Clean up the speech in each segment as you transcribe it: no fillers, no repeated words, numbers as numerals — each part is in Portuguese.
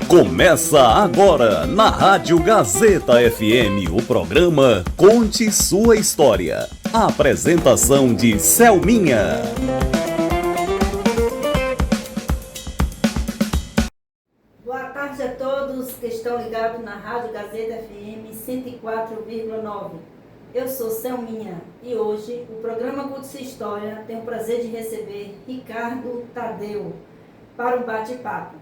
Começa agora na Rádio Gazeta FM o programa Conte Sua História. A apresentação de Selminha. Boa tarde a todos que estão ligados na Rádio Gazeta FM 104,9. Eu sou Selminha e hoje o programa Conte Sua História tem o prazer de receber Ricardo Tadeu para um bate-papo.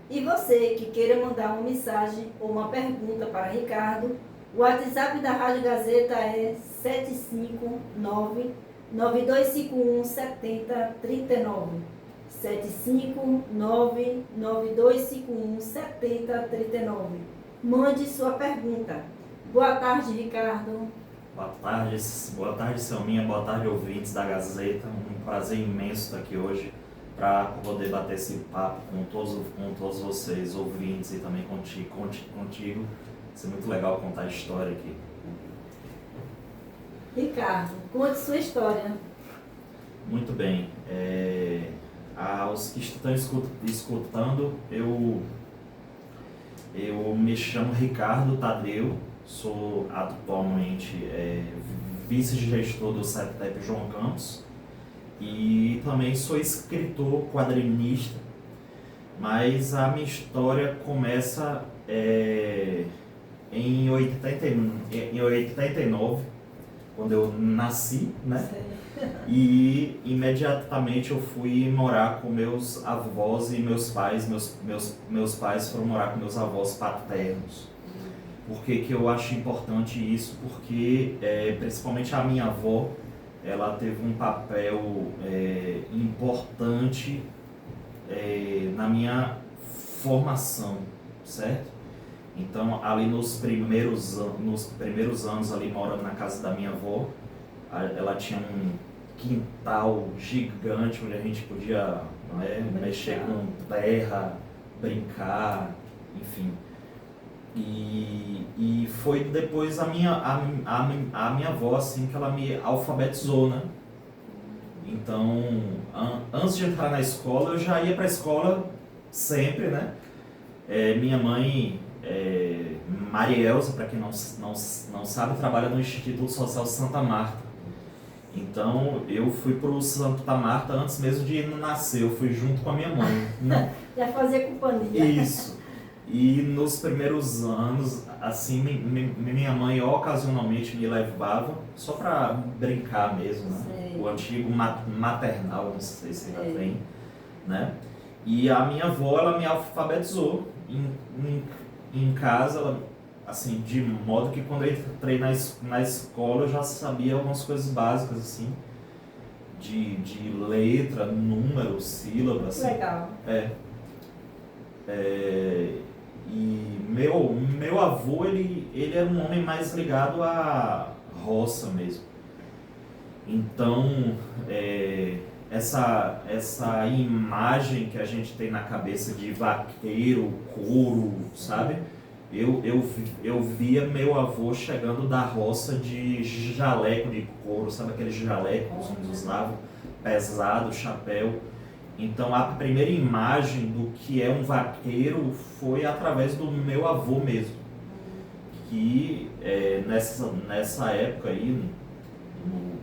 E você que queira mandar uma mensagem ou uma pergunta para Ricardo, o WhatsApp da Rádio Gazeta é 759-9251-7039. 759-9251-7039. Mande sua pergunta. Boa tarde, Ricardo. Boa tarde, Selminha. Boa tarde, ouvintes da Gazeta. Um prazer imenso estar aqui hoje para poder bater esse papo com todos vocês, ouvintes, e também contigo. Vai ser muito legal contar a história aqui. Ricardo, conte sua história. Muito bem. Aos que estão escutando, eu me chamo Ricardo Tadeu, sou atualmente vice-gestor do CETEP João Campos e também sou escritor, quadrinista, mas a minha história começa em 89, quando eu nasci, né? E imediatamente eu fui morar com meus avós e meus pais. Meus pais foram morar com meus avós paternos. Por que eu acho importante isso? Porque principalmente a minha avó, ela teve um papel importante na minha formação, certo? Então, ali nos primeiros anos, ali morando na casa da minha avó, ela tinha um quintal gigante onde a gente podia mexer com terra, brincar, enfim. E foi depois a minha avó assim que ela me alfabetizou, né? Então, antes de entrar na escola, eu já ia para a escola sempre, né? Minha mãe, Maria Elza, para quem não sabe, trabalha no Instituto Social Santa Marta. Então, eu fui para o Santa Marta antes mesmo de nascer, eu fui junto com a minha mãe, né? Já fazia companhia. Isso. E nos primeiros anos, assim, minha mãe ocasionalmente me levava só para brincar mesmo, né? Sei. O antigo maternal, não sei se ainda tem, né? E a minha avó, ela me alfabetizou em casa, ela, assim, de modo que quando eu entrei na escola eu já sabia algumas coisas básicas, assim, de letra, número, sílaba, assim. Legal. E meu avô, ele era um homem mais ligado à roça mesmo. Então, essa imagem que a gente tem na cabeça de vaqueiro, couro, sabe? Eu via meu avô chegando da roça de jaleco de couro, sabe aqueles jalecos que usavam, pesado, chapéu. Então a primeira imagem do que é um vaqueiro foi através do meu avô mesmo, que nessa época aí, no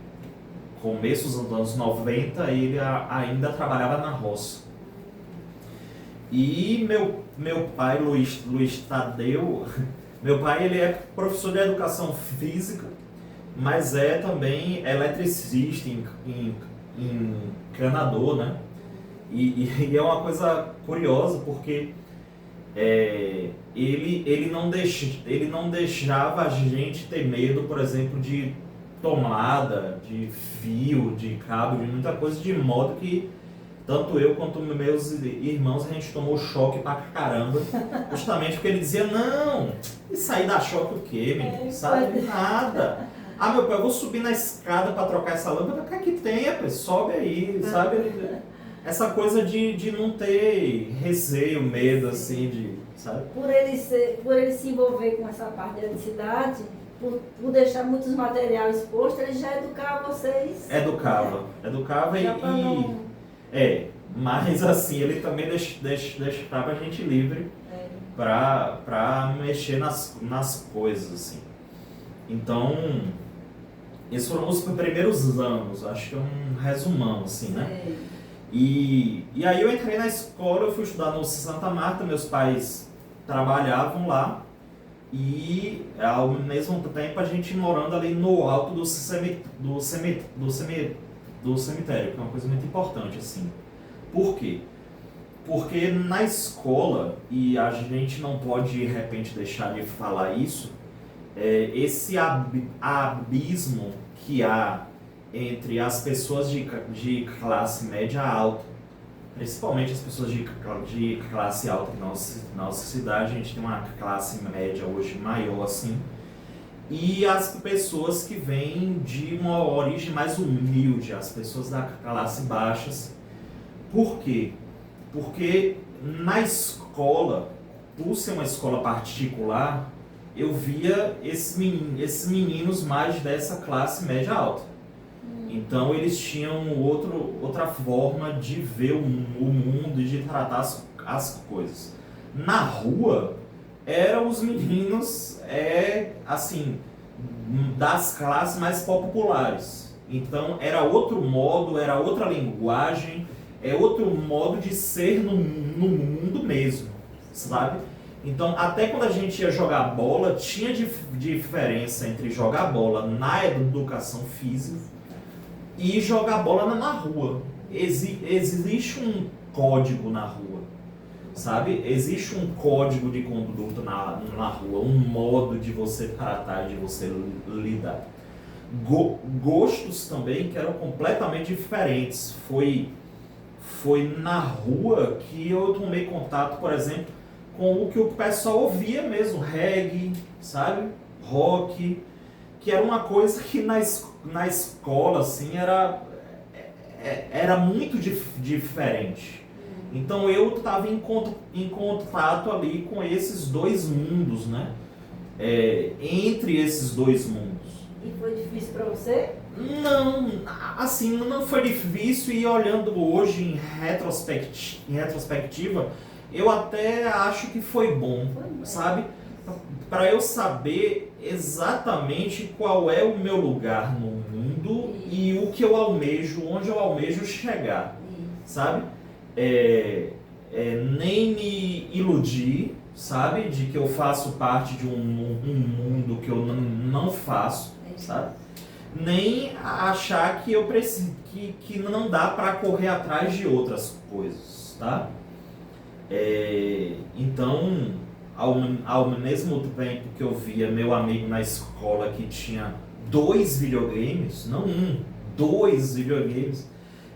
começo dos anos 90, ele ainda trabalhava na roça. E meu pai, Luiz Tadeu, meu pai, ele é professor de educação física, mas é também eletricista, encanador, né? E é uma coisa curiosa porque ele não deixava a gente ter medo, por exemplo, de tomada, de fio, de cabo, de muita coisa, de modo que tanto eu quanto meus irmãos a gente tomou choque pra caramba, justamente porque ele dizia, não, isso aí dá choque o quê, menino? Sabe? Nada. Ah, meu pai, eu vou subir na escada pra trocar essa lâmpada, o que é que tem, rapaz? Sobe aí, sabe? Essa coisa de não ter receio, medo, assim, sabe? Por ele se envolver com essa parte da eletricidade, por deixar muitos materiais expostos, ele já educava vocês. Educava mas assim, ele também deixava a gente livre para mexer nas coisas, assim. Então, esses foram os primeiros anos, acho que é um resumão, assim, né? E aí eu entrei na escola, eu fui estudar no Santa Marta, meus pais trabalhavam lá e ao mesmo tempo a gente morando ali no alto do cemitério, que é uma coisa muito importante, assim. Por quê? Porque na escola, e a gente não pode de repente deixar de falar isso, esse abismo que há entre as pessoas de classe média alta, principalmente as pessoas de classe alta, que na nossa cidade a gente tem uma classe média hoje maior assim, e as pessoas que vêm de uma origem mais humilde, as pessoas da classe baixas. Por quê? Porque na escola, por ser uma escola particular, eu via esses meninos mais dessa classe média alta. Então eles tinham outra forma de ver o mundo e de tratar as coisas. Na rua, eram os meninos, assim, das classes mais populares. Então era outro modo, era outra linguagem, outro modo de ser no mundo mesmo, sabe? Então, até quando a gente ia jogar bola, tinha diferença entre jogar bola na educação física e jogar bola na rua. Existe um código na rua, sabe? Existe um código de conduta na rua, um modo de você tratar, de você lidar. Gostos também que eram completamente diferentes. Foi na rua que eu tomei contato, por exemplo, com o que o pessoal ouvia mesmo, reggae, sabe? Rock, que era uma coisa que na escola, assim, era muito diferente. Então eu estava em contato ali com esses dois mundos, né? Entre esses dois mundos. E foi difícil para você? Não, assim, não foi difícil, e olhando hoje em retrospectiva, eu até acho que foi bom, sabe? Para eu saber exatamente qual é o meu lugar no mundo e o que eu almejo, onde eu almejo chegar, sabe? Nem me iludir, sabe? De que eu faço parte de um mundo que eu não faço, sabe? Nem achar que eu preciso, que não dá para correr atrás de outras coisas, tá? Então, ao mesmo tempo que eu via meu amigo na escola que tinha 2 videogames, não 1, 2 videogames,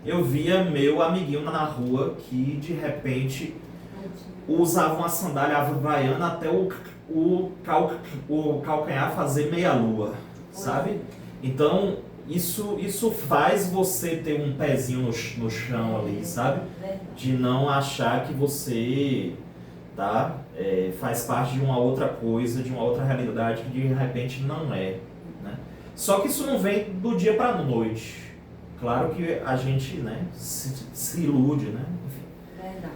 eu via meu amiguinho na rua que de repente usava uma sandália havaiana até o calcanhar fazer meia-lua, sabe? Então, isso faz você ter um pezinho no chão ali, sabe? De não achar que você faz parte de uma outra coisa, de uma outra realidade que de repente não é, né? Só que isso não vem do dia para a noite. Claro que a gente, né, se ilude, né? Enfim. Verdade.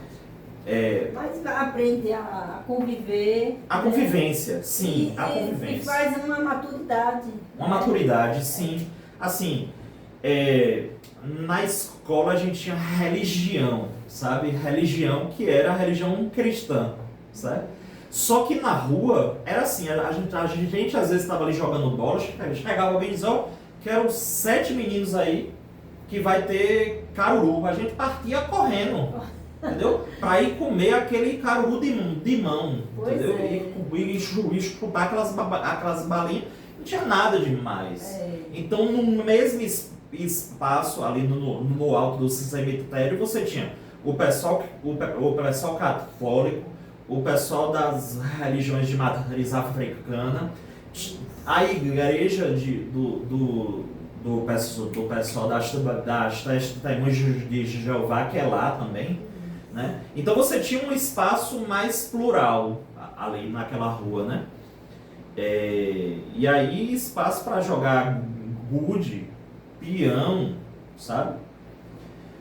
Mas aprende a conviver. A convivência, sim, a convivência. E faz uma maturidade. Uma maturidade, sim. Assim, na escola a gente tinha religião, sabe? Religião que era a religião cristã, sabe? Só que na rua era assim, a gente às vezes estava ali jogando bola, chegava alguém e dizia, ó, quero 7 meninos aí que vai ter caruru. A gente partia correndo, entendeu? Para ir comer aquele caruru de mão, pois entendeu? E chupar aquelas balinhas. Não tinha nada demais. Então, no mesmo espaço, ali no alto do cemitério, você tinha o pessoal católico, o pessoal das religiões de matriz africana, a igreja do pessoal das Testemunhas de Jeová, que é lá também, né? Então você tinha um espaço mais plural ali naquela rua, né? E aí espaço para jogar gude, peão, sabe?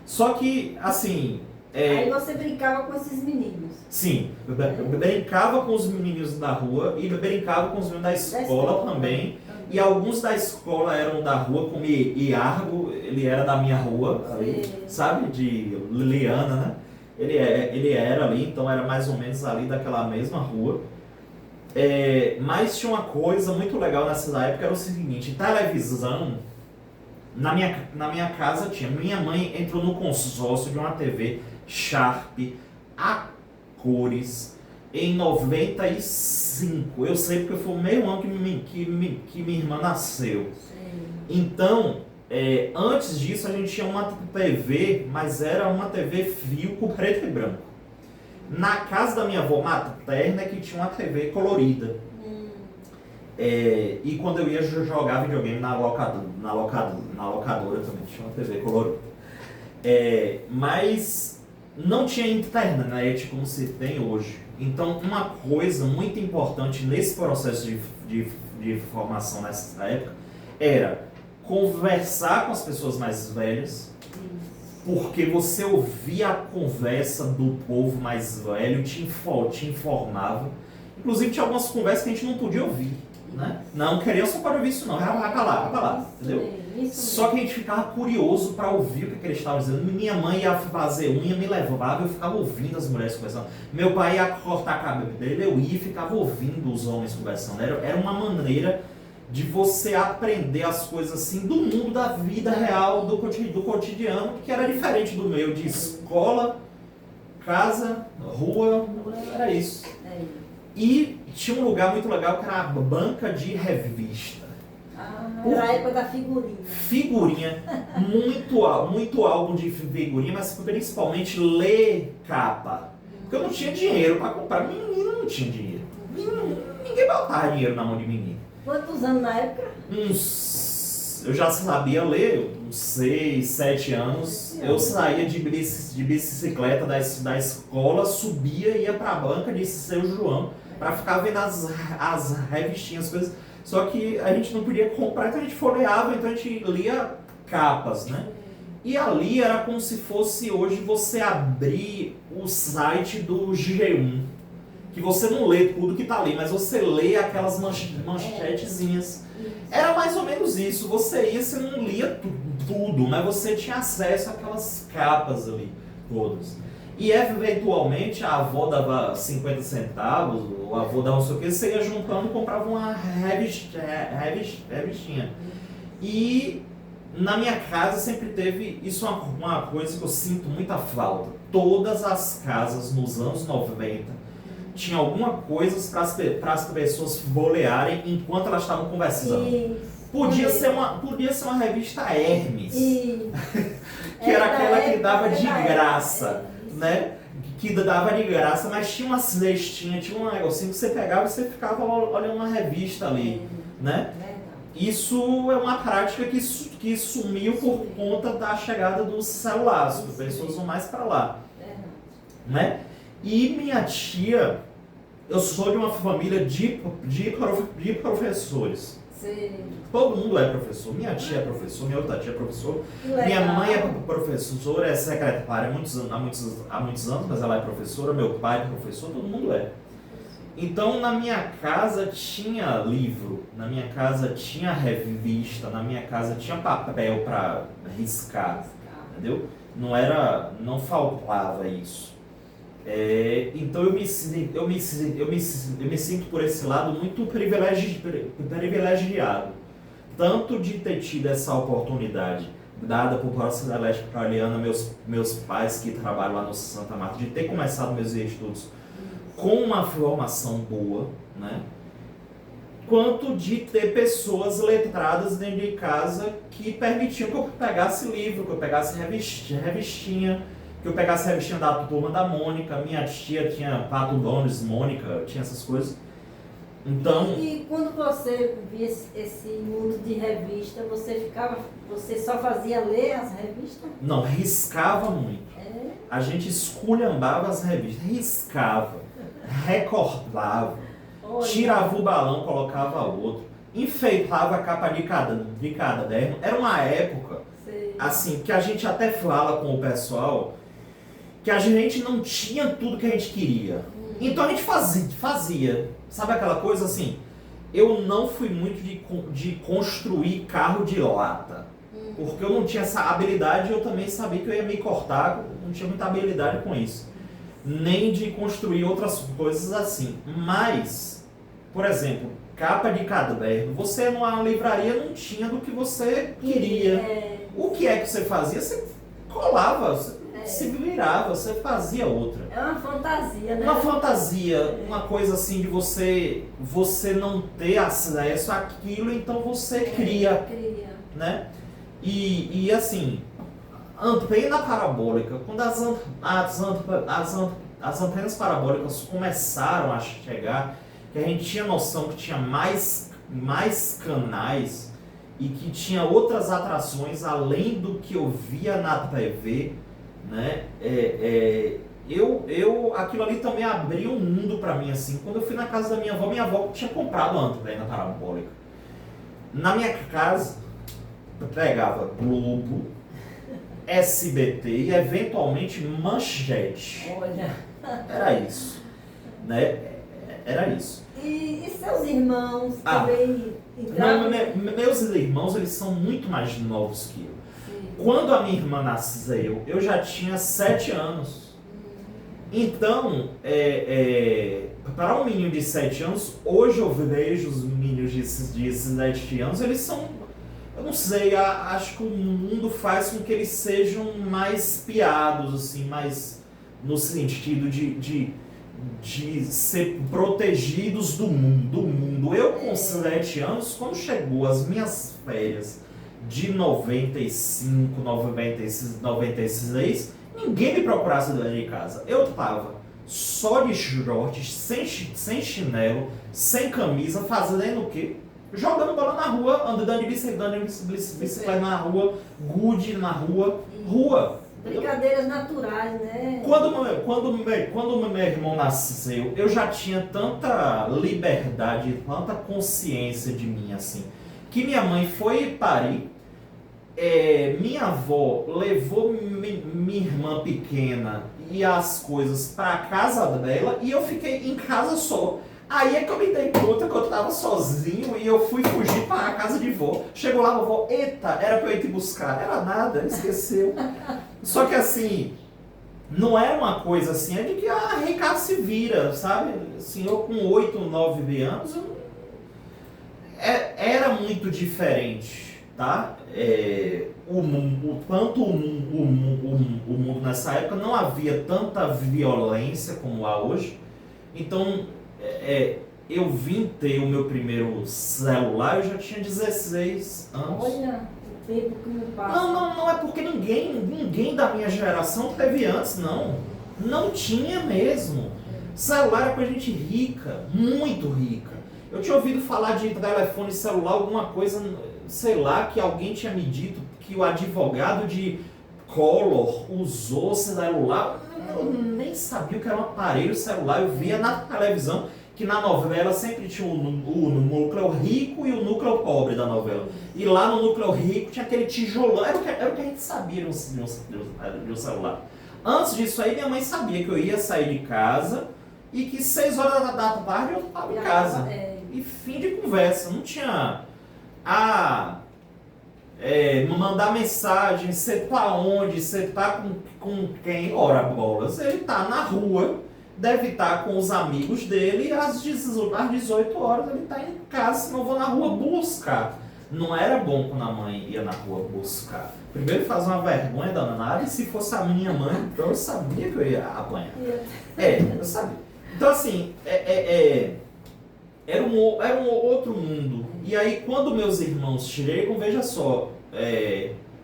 Só que, assim, Aí você brincava com esses meninos. Sim, eu brincava com os meninos da rua e brincava com os meninos da escola também. E alguns da escola eram da rua, como Iargo, ele era da minha rua, ali, sabe? De Liliana, né? Ele era ali, então era mais ou menos ali daquela mesma rua. Mas tinha uma coisa muito legal nessa época, era o seguinte, televisão, na minha casa tinha, minha mãe entrou no consórcio de uma TV Sharp, a cores, em 95, eu sei porque foi o meio ano que minha irmã nasceu. Então, antes disso a gente tinha uma TV, mas era uma TV fio com preto e branco. Na casa da minha avó materna é que tinha uma TV colorida. E quando eu ia jogar videogame na locadora também tinha uma TV colorida. Mas não tinha internet como se tem hoje. Então uma coisa muito importante nesse processo de formação nessa época era conversar com as pessoas mais velhas, porque você ouvia a conversa do povo mais velho, te informava. Inclusive tinha algumas conversas que a gente não podia ouvir, né? Não, criança não pode ouvir isso não, vai pra lá, entendeu? Só que a gente ficava curioso para ouvir o que eles estavam dizendo. Minha mãe ia fazer unha, me levava, eu ficava ouvindo as mulheres conversando. Meu pai ia cortar a cabelo dele, eu ia e ficava ouvindo os homens conversando. Era uma maneira de você aprender as coisas assim do mundo da vida real, do cotidiano, que era diferente do meu, de escola, casa, rua, era isso. E tinha um lugar muito legal que era a banca de revista. Era a época da figurinha. Figurinha, muito álbum de figurinha, mas principalmente ler capa. Porque eu não tinha dinheiro para comprar. Menino não tinha dinheiro. Ninguém botava dinheiro na mão de menino. Quantos anos na época? Eu já sabia ler, uns 6, 7 anos. Eu saía de bicicleta da escola, subia e ia para a banca de Seu João para ficar vendo as revistinhas, coisas. Só que a gente não podia comprar, então a gente folheava, então a gente lia capas, né? E ali era como se fosse hoje você abrir o site do G1, que você não lê tudo que tá ali, mas você lê aquelas manchetezinhas. Era mais ou menos isso, você não lia tudo, mas você tinha acesso àquelas capas ali, todas. E eventualmente a avó dava 50 centavos, o avô dava não sei o que, você ia juntando e comprava uma revistinha. E na minha casa sempre teve, isso é uma coisa que eu sinto muita falta. Todas as casas nos anos 90 tinha alguma coisa para as pessoas bolearem enquanto elas estavam conversando. Podia ser uma revista Hermes, que era aquela que dava de graça. Né? Que dava de graça, mas tinha uma cestinha, tinha um negocinho que você pegava e você ficava olhando uma revista ali, né? Isso é uma prática que sumiu por conta da chegada dos celulares, as pessoas vão mais para lá, né? E minha tia, eu sou de uma família de professores. Todo mundo é professor. Minha tia é professor, minha outra tia é professor. Minha mãe é professora, é secretária há muitos anos, mas ela é professora. Meu pai é professor, todo mundo é. Então na minha casa tinha livro, na minha casa tinha revista, na minha casa tinha papel para riscar, entendeu? Não faltava isso. Então eu me sinto por esse lado muito privilegiado, tanto de ter tido essa oportunidade dada por Próxima Leste Australiana, meus pais que trabalham lá no Santa Marta, de ter começado meus estudos com uma formação boa, né? Quanto de ter pessoas letradas dentro de casa que permitiam que eu pegasse livro, que eu pegasse revistinha, que eu pegasse a revistinha da Turma da Mônica. Minha tia tinha Pato Dones, Mônica, tinha essas coisas. Então... E quando você via esse mundo de revista, você só fazia ler as revistas? Não, riscava muito. A gente esculhambava as revistas, riscava, recortava, tirava o balão, colocava outro, enfeitava a capa de caderno. Era uma época, assim, que a gente até fala com o pessoal, que a gente não tinha tudo que a gente queria. Então a gente fazia. Sabe aquela coisa assim? Eu não fui muito de construir carro de lata. Porque eu não tinha essa habilidade, eu também sabia que eu ia me cortar, não tinha muita habilidade com isso. Nem de construir outras coisas assim. Mas, por exemplo, capa de caderno, você numa livraria não tinha do que você queria. O que é que você fazia? Você colava, você se virava, você fazia outra. É uma fantasia, né? Uma fantasia, uma coisa assim de você não ter acesso àquilo, então você cria. Né? E assim, antena parabólica, quando as antenas parabólicas começaram a chegar, que a gente tinha noção que tinha mais canais e que tinha outras atrações além do que eu via na TV, né? Aquilo ali também abriu um mundo pra mim, assim. Quando eu fui na casa da minha avó tinha comprado uma antena parabólica. Na minha casa, eu pegava Globo, SBT e eventualmente Manchete. Olha. Era isso, né? Era isso. E seus irmãos também entraram? Meus irmãos, eles são muito mais novos que eu. Sim. Quando a minha irmã nasceu, eu já tinha 7 anos. Então, para um menino de 7 anos, hoje eu vejo os meninos de 7 anos, eles são, eu não sei, acho que o mundo faz com que eles sejam mais piados, assim, mais no sentido de ser protegidos do mundo. Eu com 7 anos, quando chegou as minhas férias de 95, 96, 96, ninguém me procurasse dentro de casa. Eu tava só de shorts, sem chinelo, sem camisa, fazendo o quê? Jogando bola na rua, andando de bicicleta na rua, gude na rua. Brincadeiras naturais, né? Quando meu irmão nasceu, eu já tinha tanta liberdade, tanta consciência de mim, assim, que minha mãe foi parir, minha avó levou minha irmã pequena e as coisas para a casa dela e eu fiquei em casa só. Aí é que eu me dei conta que eu tava sozinho e eu fui fugir para a casa de vó. Chegou lá, a vovó, eita, era pra eu ir te buscar. Era nada, esqueceu. Só que assim, não é uma coisa assim, é de que Ricardo se vira, sabe? Assim, eu com 8, 9 anos, era muito diferente, tá? O mundo nessa época não havia tanta violência como há hoje. Então, eu vim ter o meu primeiro celular, eu já tinha 16 anos. Olha o tempo que me passa. Não é porque ninguém da minha geração teve antes, não. Não tinha mesmo. Celular era pra gente rica, muito rica. Eu tinha ouvido falar de telefone celular, alguma coisa, sei lá, que alguém tinha me dito que o advogado de Collor usou celular. Eu nem sabia o que era um aparelho celular. Eu via na televisão que na novela sempre tinha o núcleo rico e o núcleo pobre da novela. E lá no núcleo rico tinha aquele tijolão. Era o que a gente sabia de um celular. Antes disso aí, minha mãe sabia que eu ia sair de casa e que 6 horas da tarde eu estava em casa. E fim de conversa. Não tinha... mandar mensagem, você tá onde, você tá com quem? Ora bolas, ele tá na rua, deve estar com os amigos dele e às 18 horas ele tá em casa, senão eu vou na rua buscar. Não era bom quando a mãe ia na rua buscar. Primeiro faz uma vergonha danada e se fosse a minha mãe, então eu sabia que eu ia apanhar. Eu sabia. Então assim, era um outro mundo. E aí quando meus irmãos chegam, veja só,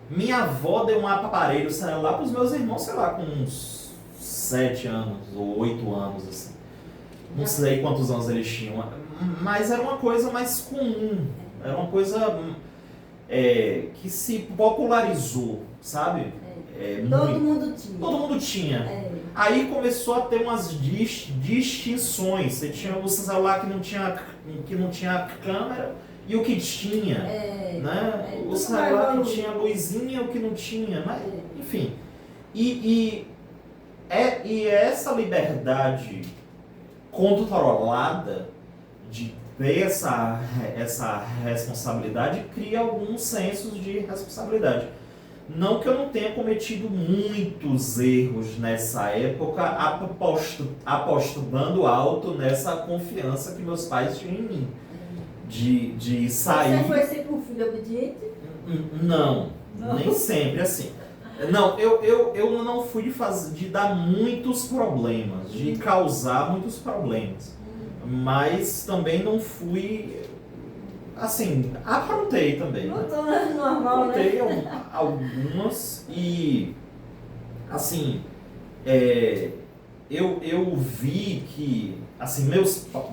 minha avó deu um aparelho celular para os meus irmãos, sei lá, com uns 7 anos ou 8 anos, assim. Não sei quantos anos eles tinham, mas era uma coisa mais comum. Era uma coisa que se popularizou, sabe? Todo mundo tinha. Todo mundo tinha. Aí começou a ter umas distinções. Você tinha o celular que não tinha câmera e o que tinha, né? O celular que tinha luzinha e o que não tinha, mas enfim. E E essa liberdade controlada de ter essa responsabilidade cria alguns sensos de responsabilidade. Não que eu não tenha cometido muitos erros nessa época, apostando alto nessa confiança que meus pais tinham em mim. De sair... Você foi sempre um filho obediente? Não, nem sempre assim. Não, eu não fui de dar muitos problemas, de causar muitos problemas. Mas também não fui... Assim, aprontei também. Não tô normal, aprontei né? algumas e, assim, eu vi que, assim,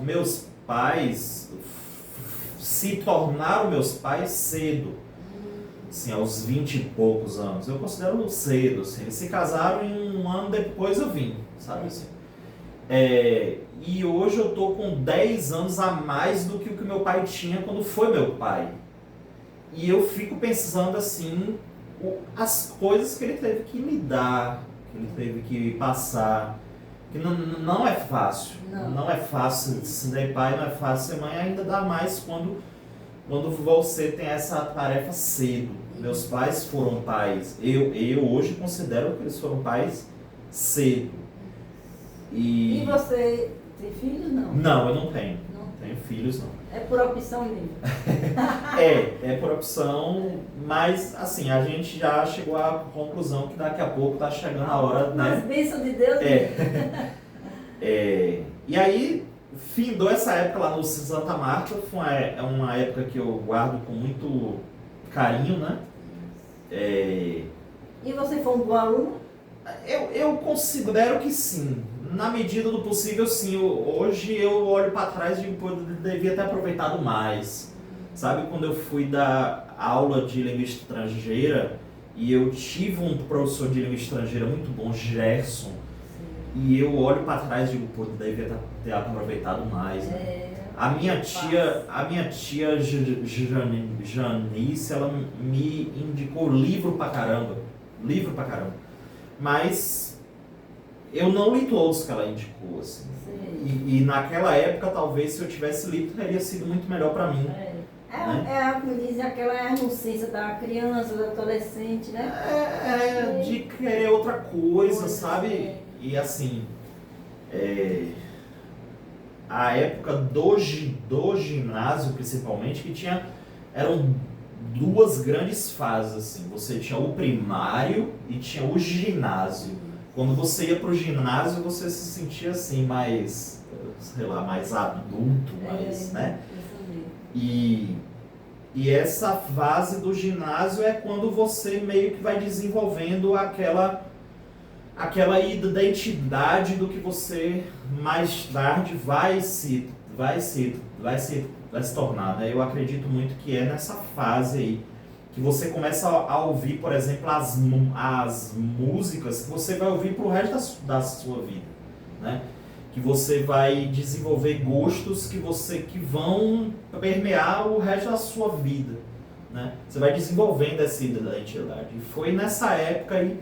meus pais se tornaram meus pais cedo, assim, aos 20 e poucos anos. Eu considero cedo, assim. Eles se casaram e um ano depois eu vim, sabe assim. E hoje eu tô com 10 anos a mais do que o que meu pai tinha quando foi meu pai. E eu fico pensando assim, as coisas que ele teve que me dar, que ele teve que passar, que não é fácil. Não é fácil ser pai, não é fácil ser mãe, ainda dá mais quando você tem essa tarefa cedo. Meus pais foram pais. Eu hoje considero que eles foram pais cedo. E você tem filhos, não? Não, eu não tenho. Não tenho filhos, não. É por opção mesmo? É por opção, mas assim, a gente já chegou à conclusão que daqui a pouco tá chegando a hora, né? As bênçãos de Deus. E aí, findou essa época lá no Santa Marta, é uma época que eu guardo com muito carinho, né? E você foi um bom aluno? Eu considero que sim. Na medida do possível, sim. Hoje eu olho para trás e digo, pô, eu devia ter aproveitado mais. Sabe, quando eu fui dar aula de língua estrangeira e eu tive um professor de língua estrangeira muito bom, Gerson, e eu olho para trás e digo, pô, eu devia ter aproveitado mais, né? A minha tia Janice, ela me indicou livro pra caramba. Mas eu não li todos que ela indicou, assim. E naquela época, talvez, se eu tivesse lido, teria sido muito melhor para mim. Né? Como dizem, aquela inocência da criança, do adolescente, né? De querer outra coisa, sabe? E assim, a época do ginásio, principalmente, que eram duas grandes fases, assim. Você tinha o primário e tinha o ginásio. Quando você ia pro ginásio, você se sentia assim, mais, sei lá, mais adulto, né? E essa fase do ginásio é quando você meio que vai desenvolvendo aquela identidade do que você mais tarde vai se tornar, né? Eu acredito muito que é nessa fase aí que você começa a ouvir, por exemplo, as músicas que você vai ouvir pro resto da sua vida, né? Que você vai desenvolver gostos que vão permear o resto da sua vida, né? Você vai desenvolvendo essa identidade. E foi nessa época aí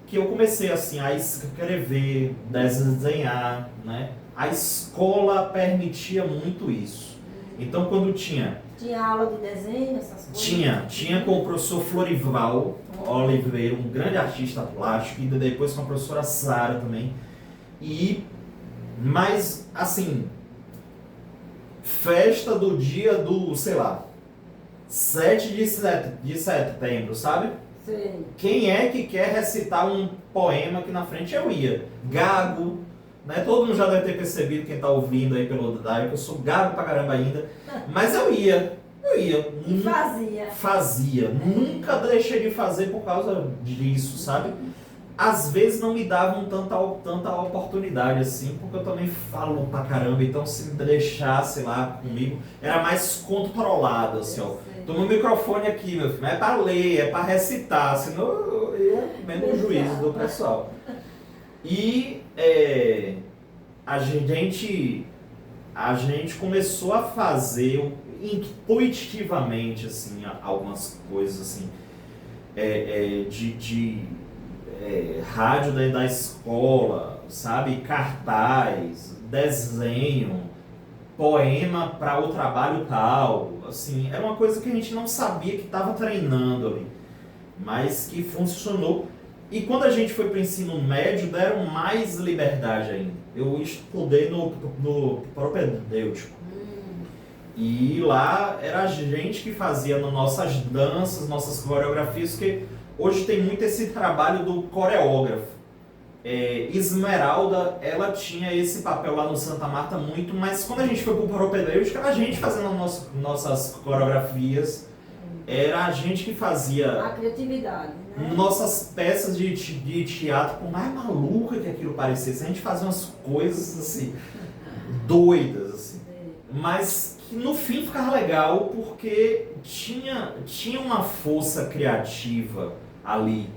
que eu comecei assim a escrever, desenhar, né? A escola permitia muito isso. Então quando tinha aula de desenho, essas coisas? Tinha com o professor Florival Oliveira, um grande artista plástico, e depois com a professora Sara também. Mas, assim, festa do dia do, sei lá, 7 de setembro, sabe? Sim. Quem é que quer recitar um poema aqui na frente? Eu ia. Gago, né? Todo mundo já deve ter percebido, quem tá ouvindo aí pelo Daio, que eu sou gago pra caramba ainda. Mas eu ia. E Fazia. Nunca deixei de fazer por causa disso, sabe? Às vezes não me davam tanta oportunidade assim, porque eu também falo pra caramba, então se me deixasse lá comigo, era mais controlado, assim, ó. Toma o microfone aqui, meu filho, é pra ler, é pra recitar, senão eu ia comendo o juízo do pessoal. E a gente começou a fazer intuitivamente, assim, algumas coisas, assim, rádio dentro da escola, sabe? Cartaz, desenho, poema para o trabalho tal. Assim, era uma coisa que a gente não sabia que estava treinando ali, mas que funcionou. E quando a gente foi para o ensino médio, deram mais liberdade ainda. Eu estudei no propedêutico. E lá era a gente que fazia nossas danças, nossas coreografias, que hoje tem muito esse trabalho do coreógrafo. Esmeralda, ela tinha esse papel lá no Santa Marta muito, mas quando a gente foi pro propedêutico, era a gente fazendo nossas coreografias, era a gente que fazia A criatividade, né? nossas peças de teatro, por mais maluca que aquilo parecesse, a gente fazia umas coisas assim, doidas, assim, mas que no fim ficava legal porque tinha uma força criativa ali.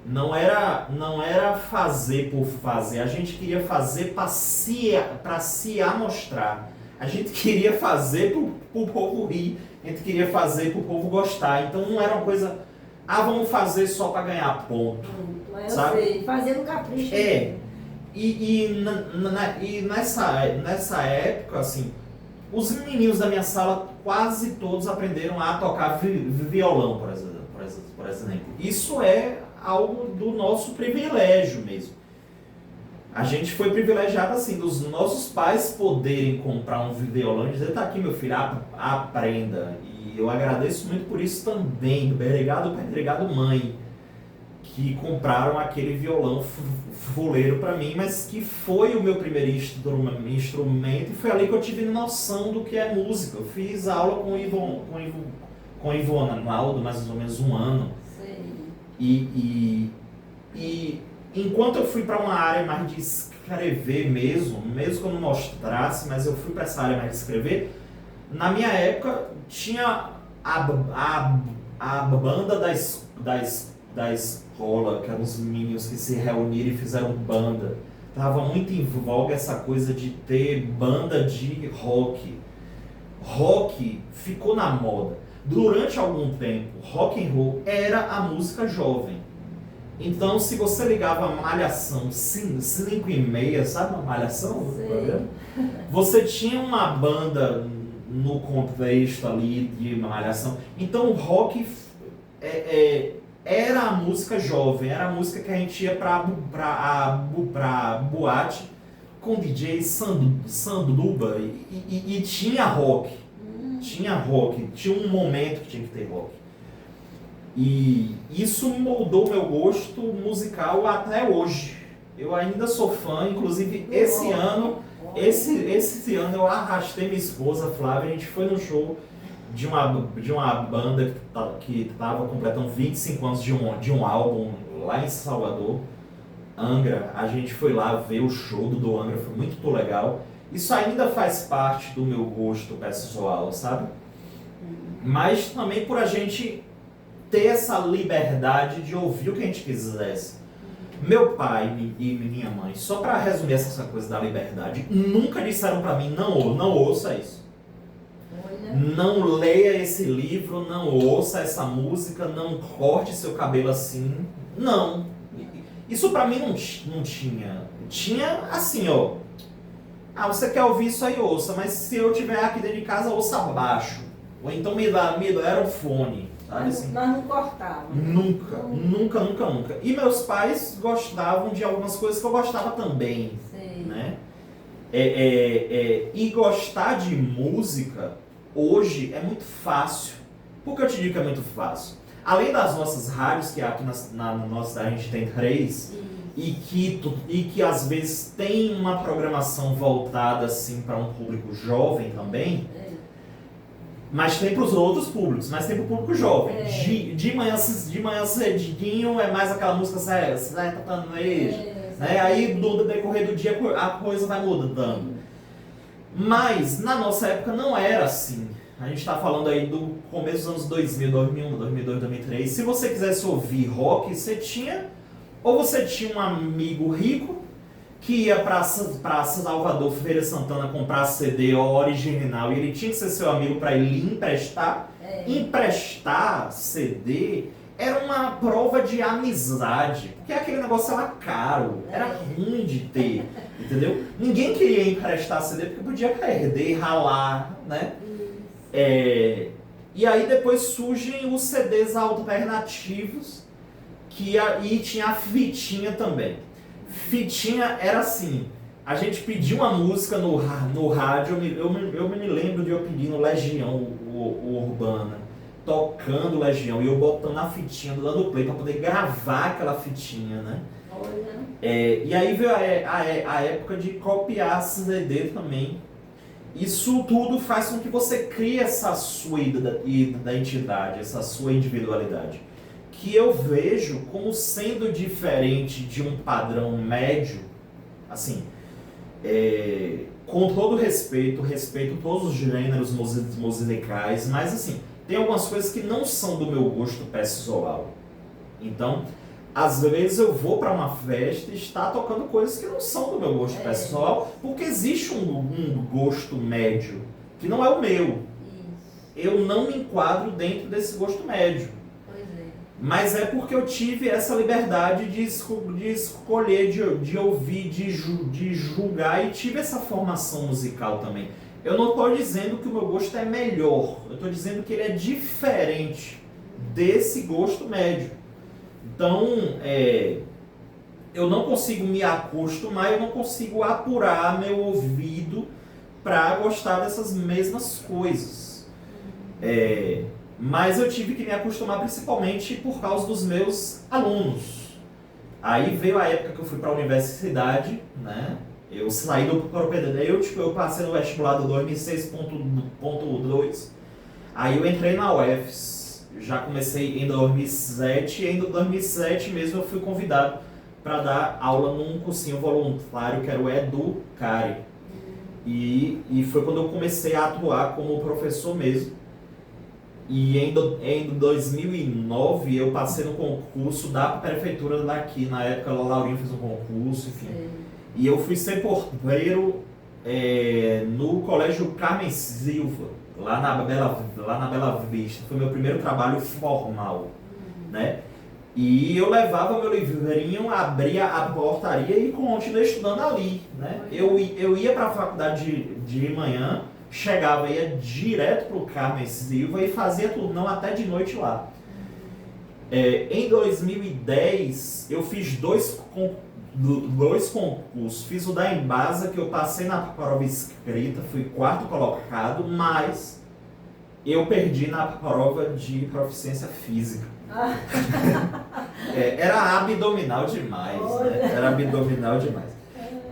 Não era fazer por fazer, a gente queria fazer para se amostrar. A gente queria fazer pro povo rir, a gente queria fazer pro povo gostar. Então não era uma coisa, vamos fazer só para ganhar ponto. Sabe? Eu sei, fazendo capricho. E nessa época, assim, os meninos da minha sala quase todos aprenderam a tocar violão, por exemplo. Isso é algo do nosso privilégio mesmo. A gente foi privilegiado assim, dos nossos pais poderem comprar um violão e dizer, tá aqui meu filho, aprenda. E eu agradeço muito por isso também, obrigado pai, obrigado mãe, que compraram aquele violão fuleiro para mim, mas que foi o meu primeiro instrumento e foi ali que eu tive noção do que é música. Eu fiz aula com o Ivonaldo, mais ou menos um ano. E enquanto eu fui para uma área mais de escrever mesmo que eu não mostrasse, mas eu fui para essa área mais de escrever, na minha época tinha a banda da escola, que eram os meninos que se reuniram e fizeram banda. Tava muito em voga essa coisa de ter banda de rock. Rock ficou na moda. Durante algum tempo, rock and roll era a música jovem. Então, se você ligava a Malhação 5 e meia, sabe uma Malhação? Você tinha uma banda no contexto ali de Malhação. Então, o rock era a música jovem, era a música que a gente ia pra boate com DJ Sanduba e tinha rock. Tinha rock, tinha um momento que tinha que ter rock. E isso moldou meu gosto musical até hoje. Eu ainda sou fã, inclusive esse ano eu arrastei minha esposa Flávia, a gente foi no show de uma banda que estava completando 25 anos de um álbum lá em Salvador, Angra. A gente foi lá ver o show do Angra, foi muito legal. Isso ainda faz parte do meu gosto pessoal, sabe? Mas também por a gente ter essa liberdade de ouvir o que a gente quisesse. Meu pai e minha mãe, só para resumir essa coisa da liberdade, nunca disseram para mim, não ouça isso. Não leia esse livro, não ouça essa música, não corte seu cabelo assim. Não. Isso para mim não tinha. Tinha assim, ó. Você quer ouvir isso aí, ouça, mas se eu estiver aqui dentro de casa, ouça abaixo. Ou então me deram um fone, sabe assim? Mas não cortava. Nunca. E meus pais gostavam de algumas coisas que eu gostava também, né? E gostar de música, hoje, é muito fácil. Por que eu te digo que é muito fácil? Além das nossas rádios, que aqui na nossa cidade a gente tem 3... E que às vezes tem uma programação voltada assim para um público jovem também, mas tem para os outros públicos, mas tem para o público jovem. De manhã cedinho é mais aquela música sertaneja, né? Aí no decorrer do dia a coisa vai mudando. Mas na nossa época não era assim. A gente está falando aí do começo dos anos 2000, 2001, 2002, 2003. Se você quisesse ouvir rock, você tinha um amigo rico que ia para Salvador, Feira Santana, comprar CD original e ele tinha que ser seu amigo para ele emprestar. Emprestar CD era uma prova de amizade, porque aquele negócio era caro, era ruim de ter, entendeu? Ninguém queria emprestar CD porque podia perder, ralar, né? E aí depois surgem os CDs alternativos, e tinha a fitinha também. Fitinha era assim, a gente pedia uma música no rádio, eu me lembro de eu pedindo Legião Urbana, tocando Legião, e eu botando a fitinha, dando play para poder gravar aquela fitinha, né? E aí veio a época de copiar CD também. Isso tudo faz com que você crie essa sua identidade, essa sua individualidade, que eu vejo como sendo diferente de um padrão médio, assim, com todo respeito todos os gêneros musicais, mas assim, tem algumas coisas que não são do meu gosto pessoal. Então, às vezes eu vou para uma festa e está tocando coisas que não são do meu gosto pessoal, porque existe um gosto médio, que não é o meu. Isso. Eu não me enquadro dentro desse gosto médio. Pois é. Mas é porque eu tive essa liberdade de escolher, de ouvir, de julgar, e tive essa formação musical também. Eu não estou dizendo que o meu gosto é melhor, eu estou dizendo que ele é diferente desse gosto médio. Então, eu não consigo me acostumar, eu não consigo apurar meu ouvido para gostar dessas mesmas coisas. Mas eu tive que me acostumar principalmente por causa dos meus alunos. Aí veio a época que eu fui para a universidade, né? Eu saí do propedêutico, eu passei no vestibular do 2006.2. Aí eu entrei na UFS, já comecei em 2007, e em 2007 mesmo eu fui convidado para dar aula num cursinho voluntário que era o Educare. E foi quando eu comecei a atuar como professor mesmo. E em 2009 eu passei no concurso da prefeitura daqui, na época o Laurinho fez um concurso, enfim. E eu fui ser porteiro no Colégio Carmen Silva, lá na Bela Vista. Foi meu primeiro trabalho formal, né? E eu levava meu livrinho, abria a portaria e continuei estudando ali, né? Eu ia para a faculdade de manhã, chegava, ia direto para o Carmen Silva e fazia turnão até de noite lá. Em 2010 eu fiz dois concursos. Fiz o da Embasa, que eu passei na prova escrita, fui quarto colocado, mas eu perdi na prova de proficiência física. Era abdominal demais, né? Era abdominal demais.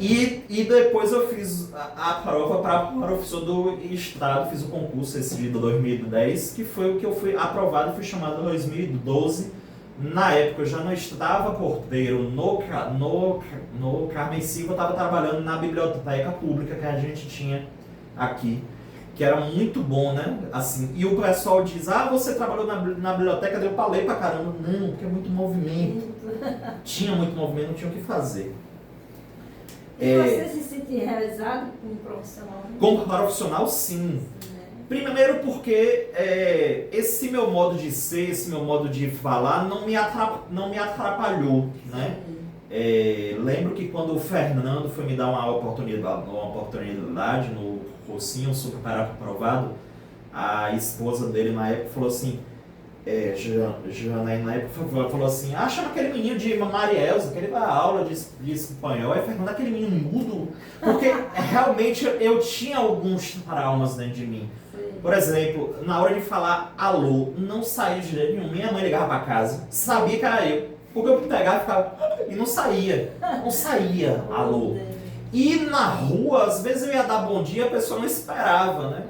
E depois eu fiz a prova para professor do estado, fiz o concurso esse de 2010, que foi o que eu fui aprovado e fui chamado em 2012. Na época eu já não estava porteiro no Carmen Silva, eu estava trabalhando na biblioteca pública que a gente tinha aqui, que era muito bom, né? Assim, e o pessoal diz, você trabalhou na biblioteca, eu falei pra caramba, não, porque é muito movimento. Tinha muito movimento, não tinha o que fazer. E você se sente realizado como profissional? Como profissional, sim. Primeiro porque esse meu modo de ser, esse meu modo de falar não me atrapalhou, né? Lembro que quando o Fernando foi me dar uma oportunidade no cursinho super aprovado, a esposa dele na época falou assim, Janaína na época falou assim, chama aquele menino de Marielza, que ele vai à aula de espanhol. Aí Fernando, aquele menino mudo, porque realmente eu tinha alguns traumas dentro de mim. Por exemplo, na hora de falar alô, não saía de jeito nenhum. Minha mãe ligava pra casa, sabia que era eu. Porque eu pegava e ficava, e não saía alô. E na rua, às vezes eu ia dar bom dia, a pessoa não esperava, né?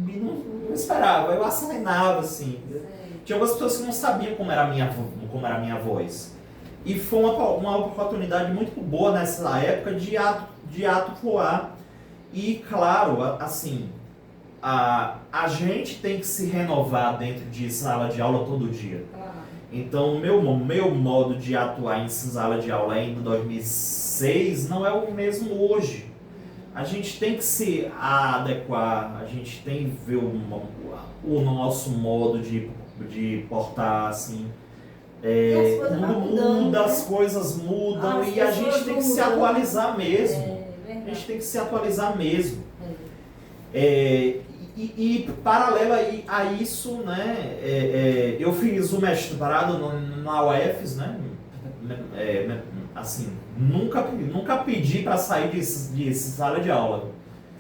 E não esperava, eu acenava assim. Tinha algumas pessoas que não sabiam como era a minha voz. E foi uma oportunidade muito boa nessa época de atuar. E claro, assim, a gente tem que se renovar dentro de sala de aula todo dia. Então, meu modo de atuar em sala de aula em 2006 não é o mesmo hoje. A gente tem que se adequar, a gente tem que ver o nosso modo de portar, assim. E as coisas vão mudando, né? as coisas mudam As e a gente pessoas tem vão que se mudando. atualizar mesmo. A Verdade. gente tem que se atualizar mesmo. E paralelo a isso, né, eu fiz o mestrado na UFES, né, assim, nunca pedi para sair de sala de aula.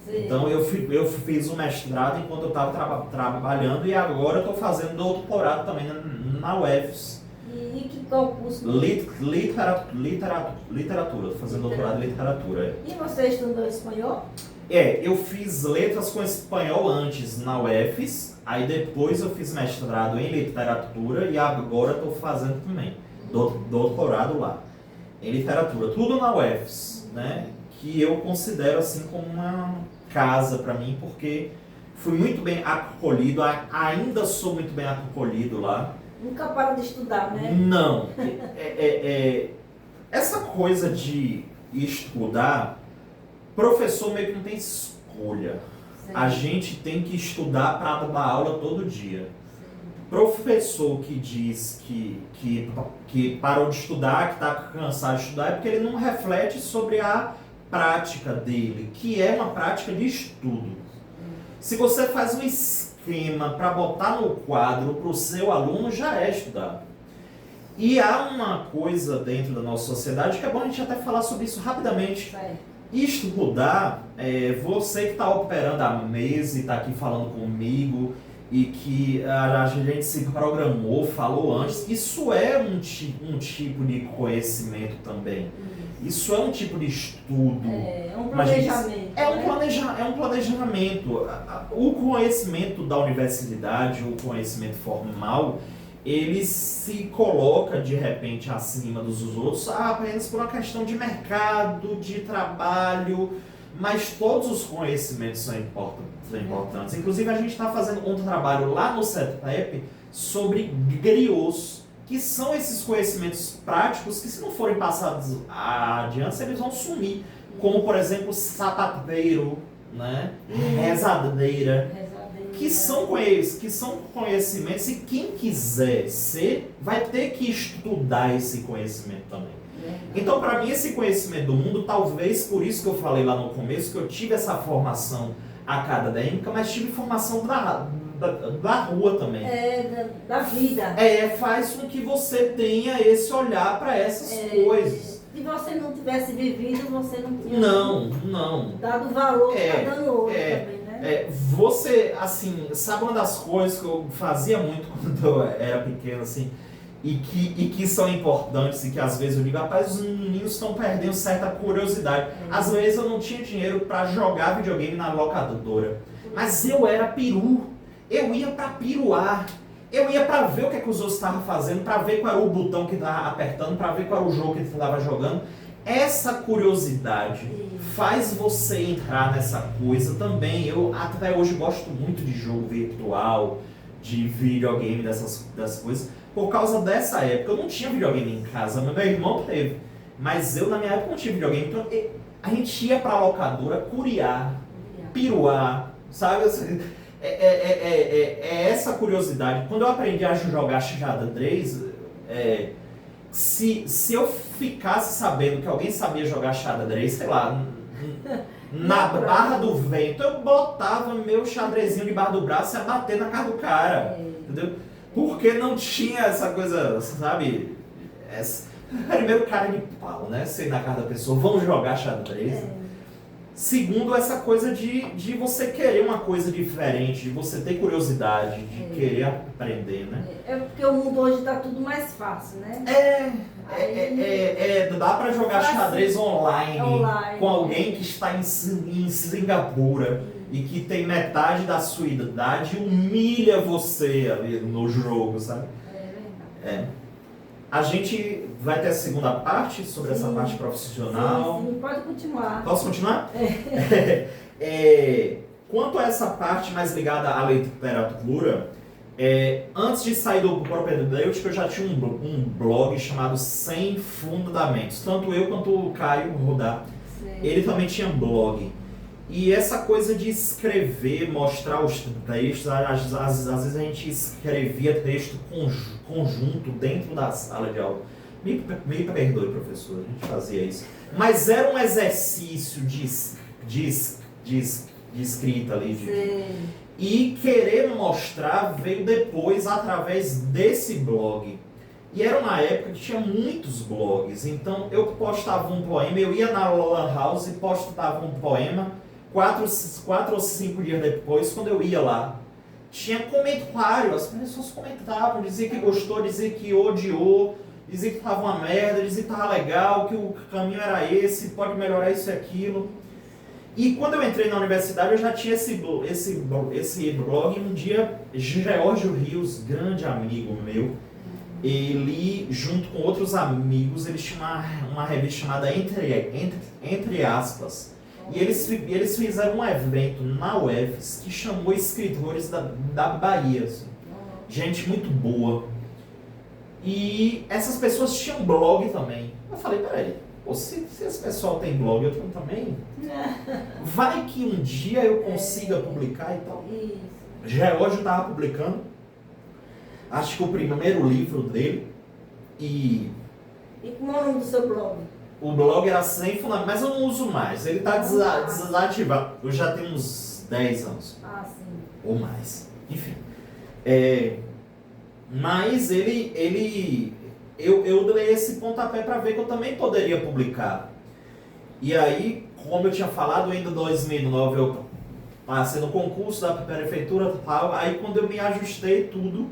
Sim. Então eu fiz o mestrado enquanto eu estava trabalhando e agora eu estou fazendo doutorado também na UFES. E qual o curso? Literatura, estou fazendo doutorado em literatura. E você estudou espanhol? Eu fiz letras com espanhol antes na UFES, aí depois eu fiz mestrado em literatura e agora estou fazendo também doutorado lá, em literatura, tudo na UFES, né? Que eu considero assim como uma casa para mim, porque fui muito bem acolhido, ainda sou muito bem acolhido lá. Nunca para de estudar, né? Não, essa coisa de estudar, professor meio que não tem escolha. Sim. A gente tem que estudar para dar aula todo dia. Sim. Professor que diz que parou de estudar, que está cansado de estudar, é porque ele não reflete sobre a prática dele, que é uma prática de estudo. Se você faz um esquema para botar no quadro para o seu aluno, já é estudar. E há uma coisa dentro da nossa sociedade que é bom a gente até falar sobre isso rapidamente. Certo. Estudar, você que está operando a mesa e está aqui falando comigo e que a gente se programou, falou antes, isso é um tipo de conhecimento também. Isso é um tipo de estudo. É um planejamento. É um planejamento. O conhecimento da universidade, o conhecimento formal, ele se coloca de repente acima dos outros apenas por uma questão de mercado, de trabalho, mas todos os conhecimentos são importantes. Inclusive a gente está fazendo um trabalho lá no CETEP sobre griots, que são esses conhecimentos práticos que, se não forem passados adiante, eles vão sumir. Como, por exemplo, sapateiro, né? Rezadeira, que são conhecimentos, e quem quiser ser, vai ter que estudar esse conhecimento também. Então, para mim, esse conhecimento do mundo, talvez por isso que eu falei lá no começo, que eu tive essa formação acadêmica, mas tive formação da rua também. Da vida. Faz com que você tenha esse olhar para essas coisas. Se você não tivesse vivido, você não tinha Não. dado valor, tá dando outro também, né? Você, assim, sabe uma das coisas que eu fazia muito quando eu era pequeno, assim, e que são importantes e que às vezes eu digo, rapaz, os meninos estão perdendo certa curiosidade. Às vezes eu não tinha dinheiro para jogar videogame na locadora, mas eu era peru, eu ia para piruar, eu ia para ver o que os outros estavam fazendo, para ver qual era o botão que estava apertando, para ver qual era o jogo que estava jogando. Essa curiosidade faz você entrar nessa coisa também. Eu até hoje gosto muito de jogo virtual, de videogame, dessas coisas. Por causa dessa época, eu não tinha videogame em casa, meu irmão teve. Mas eu, na minha época, não tinha videogame. Então, a gente ia pra locadora curiar, piruar, sabe? Essa curiosidade. Quando eu aprendi a jogar xadrez, se eu ficasse sabendo que alguém sabia jogar xadrez, sei lá, na barra do vento, eu botava meu xadrezinho debaixo do braço e ia bater na cara do cara, entendeu? Porque não tinha essa coisa, sabe? Primeiro, cara de pau, né? Sei na cara da pessoa, vamos jogar xadrez. Segundo, essa coisa de você querer uma coisa diferente, de você ter curiosidade, de querer aprender, né? Porque o mundo hoje está tudo mais fácil, né? Dá pra jogar xadrez online com alguém que está em Singapura e que tem metade da sua idade e humilha você ali no jogo, sabe? A gente vai ter a segunda parte sobre essa parte profissional. Sim, pode continuar. Posso continuar? Quanto a essa parte mais ligada à literatura, antes de sair do propedêutico, eu já tinha um blog chamado Sem Fundamentos. Tanto eu quanto o Caio Rodar, ele também tinha blog. E essa coisa de escrever, mostrar os textos, às vezes a gente escrevia texto conjunto dentro da sala de aula. Me perdoe, professor, a gente fazia isso. Mas era um exercício de escrita ali. E querer mostrar veio depois através desse blog. E era uma época que tinha muitos blogs. Então eu postava um poema, eu ia na Lan House e postava um poema. 4 ou 5 dias depois, quando eu ia lá, tinha comentário, as pessoas comentavam, diziam que gostou, diziam que odiou, diziam que estava uma merda, diziam que estava legal, que o caminho era esse, pode melhorar isso e aquilo. E quando eu entrei na universidade, eu já tinha esse blog, e um dia, Geórgio Rios, grande amigo meu, ele, junto com outros amigos, eles tinham uma revista chamada Entre Aspas. E eles fizeram um evento na UFES que chamou escritores da Bahia. Assim. Gente muito boa. E essas pessoas tinham blog também. Eu falei, peraí, se esse pessoal tem blog, eu também? Vai que um dia eu consiga publicar e tal. Geórgio estava publicando, acho que o primeiro livro dele. E como é o nome do seu blog? O blog era Sem Fundamento, mas eu não uso mais. Ele está desativado. Eu já tenho uns 10 anos. Ah, sim. Ou mais. Enfim. Mas eu dei esse pontapé para ver que eu também poderia publicar. E aí, como eu tinha falado, ainda em 2009 eu passei no concurso da prefeitura e tal. Aí quando eu me ajustei tudo,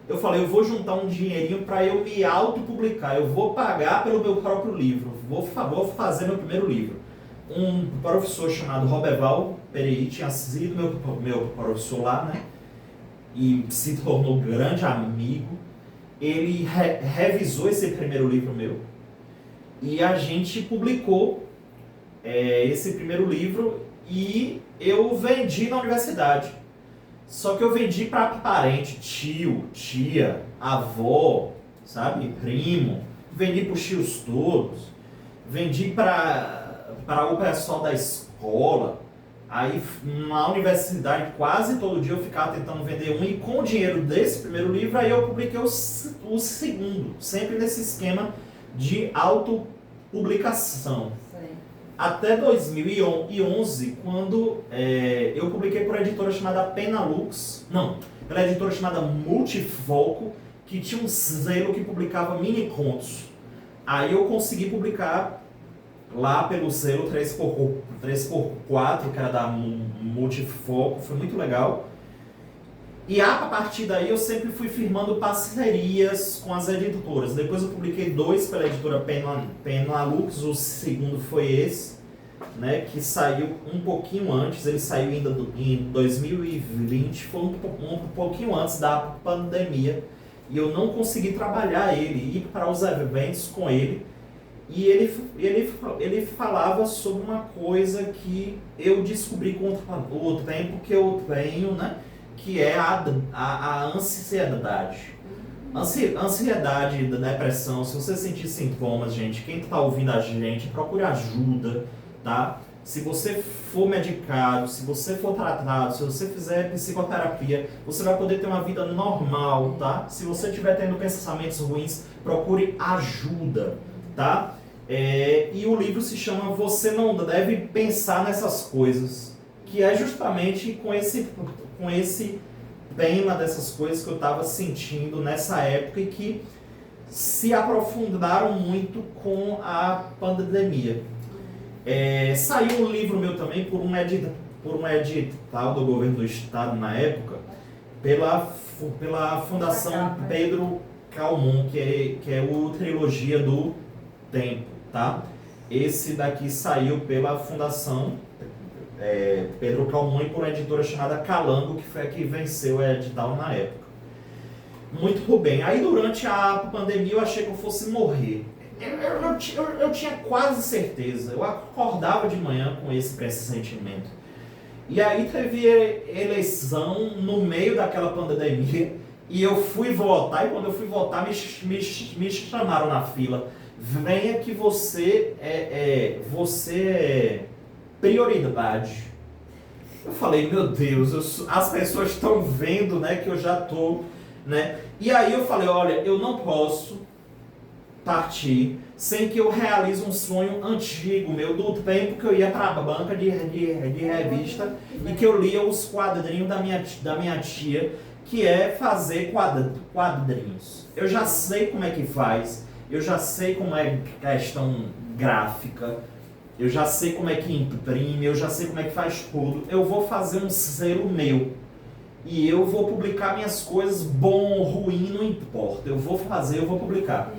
eu falei, eu vou juntar um dinheirinho para eu me autopublicar. Eu vou pagar pelo meu próprio livro. Vou fazer meu primeiro livro. Um professor chamado Roberval Perei tinha sido meu professor lá, né? E se tornou grande amigo. Ele revisou esse primeiro livro meu. E a gente publicou esse primeiro livro e eu vendi na universidade. Só que eu vendi para parente, tio, tia, avó, sabe, primo. Vendi para os tios todos. Vendi para o pessoal da escola. Aí na universidade quase todo dia eu ficava tentando vender um. E com o dinheiro desse primeiro livro aí eu publiquei o segundo. Sempre nesse esquema de autopublicação. Até 2011, quando eu publiquei por uma editora chamada Penalux, não, pela editora chamada Multifoco, que tinha um selo que publicava mini contos. Aí eu consegui publicar lá pelo selo 3x4, que era da Multifoco, foi muito legal. E a partir daí eu sempre fui firmando parcerias com as editoras. Depois eu publiquei 2 pela editora Penalux, o segundo foi esse, né, que saiu um pouquinho antes, ele saiu ainda em 2020, foi um pouquinho antes da pandemia. E eu não consegui trabalhar ele, ir para os eventos com ele. E ele falava sobre uma coisa que eu descobri com o tempo que eu tenho, né? Que é a ansiedade. Ansiedade, depressão, se você sentir sintomas, gente, quem está ouvindo a gente, procure ajuda, tá? Se você for medicado, se você for tratado, se você fizer psicoterapia, você vai poder ter uma vida normal, tá? Se você estiver tendo pensamentos ruins, procure ajuda, tá? E o livro se chama Você Não Deve Pensar Nessas Coisas, que é justamente com esse tema dessas coisas que eu estava sentindo nessa época e que se aprofundaram muito com a pandemia. Saiu um livro meu também por um edital do governo do estado na época, pela Fundação Pedro Calmon, que é o Trilogia do Tempo, tá? Esse daqui saiu pela Fundação Pedro Calmon e por uma editora chamada Calango, que foi a que venceu o edital na época. Muito bem. Aí durante a pandemia eu achei que eu fosse morrer. Eu tinha quase certeza. Eu acordava de manhã com esse pressentimento. E aí teve eleição no meio daquela pandemia e eu fui votar. E quando eu fui votar me chamaram na fila. Venha que você é prioridade. Eu falei, meu Deus, as pessoas estão vendo, né, que eu já tô, né? E aí eu falei, olha, eu não posso partir sem que eu realize um sonho antigo meu, do tempo que eu ia para a banca de revista e que eu lia os quadrinhos da minha tia, que é fazer quadrinhos. Eu já sei como é que faz, eu já sei como é questão gráfica, eu já sei como é que imprime, eu já sei como é que faz tudo. Eu vou fazer um selo meu. E eu vou publicar minhas coisas, bom, ruim, não importa. Eu vou fazer, eu vou publicar.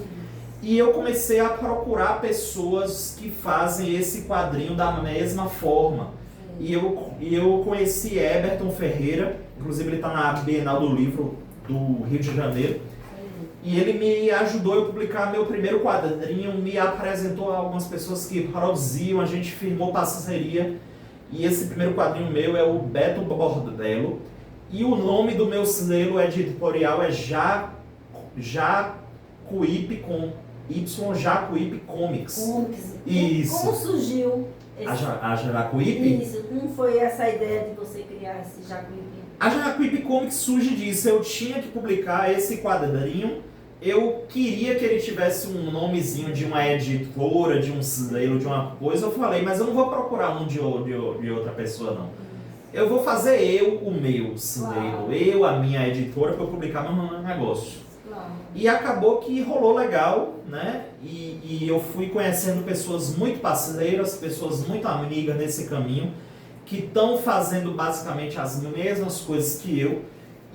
E eu comecei a procurar pessoas que fazem esse quadrinho da mesma forma. E eu conheci Eberton Ferreira, inclusive ele está na Bienal do Livro do Rio de Janeiro. E ele me ajudou a publicar meu primeiro quadrinho, me apresentou a algumas pessoas que produziam, a gente firmou parceria. E esse primeiro quadrinho meu é o Beto Bordello. E o nome do meu selo editorial é Jacuípe com Y, Jacuípe Comics. Isso. Como surgiu A Jacuípe? Isso, como foi essa ideia de você criar esse Jacuípe? A Jacuípe Comics surge disso. Eu tinha que publicar esse quadrinho. Eu queria que ele tivesse um nomezinho de uma editora, de um selo, de uma coisa. Eu falei, mas eu não vou procurar um de outra pessoa, não. Eu vou fazer o meu selo, eu, a minha editora, para eu publicar meu negócio. Claro. E acabou que rolou legal, né? E eu fui conhecendo pessoas muito parceiras, pessoas muito amigas nesse caminho, que estão fazendo basicamente as mesmas coisas que eu.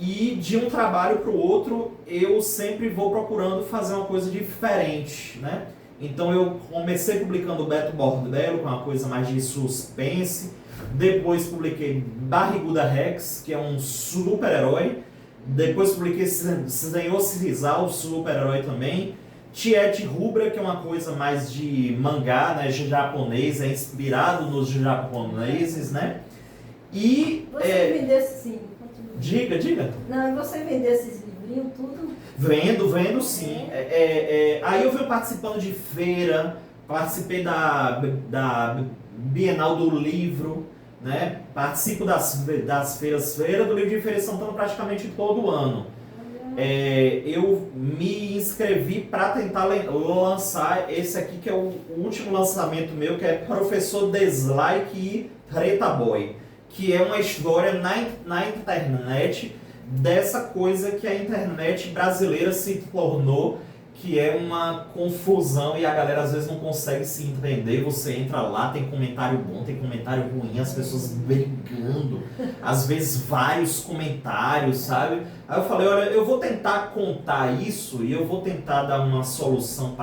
E de um trabalho para o outro, eu sempre vou procurando fazer uma coisa diferente, né? Então eu comecei publicando o Beto Bordello, com uma coisa mais de suspense. Depois publiquei Barriguda Rex, que é um super-herói. Depois publiquei Senhor Cirizal, o super-herói também. Tiete Rubra, que é uma coisa mais de mangá, né, japonês, é inspirado nos japoneses, né? E... Você vendesse sim. Diga. Não, e você vendeu esses livrinhos tudo? Vendo sim. Aí eu venho participando de feira, participei da Bienal do Livro, né? Participo das feiras. Feira do Livro de Feira de Santana praticamente todo ano. Eu me inscrevi para tentar lançar esse aqui, que é o último lançamento meu, que é Professor Dislike e Treta Boy, que é uma história na internet dessa coisa que a internet brasileira se tornou, que é uma confusão e a galera às vezes não consegue se entender. Você entra lá, tem comentário bom, tem comentário ruim, as pessoas brigando, às vezes vários comentários, sabe? Aí eu falei, olha, eu vou tentar contar isso e eu vou tentar dar uma solução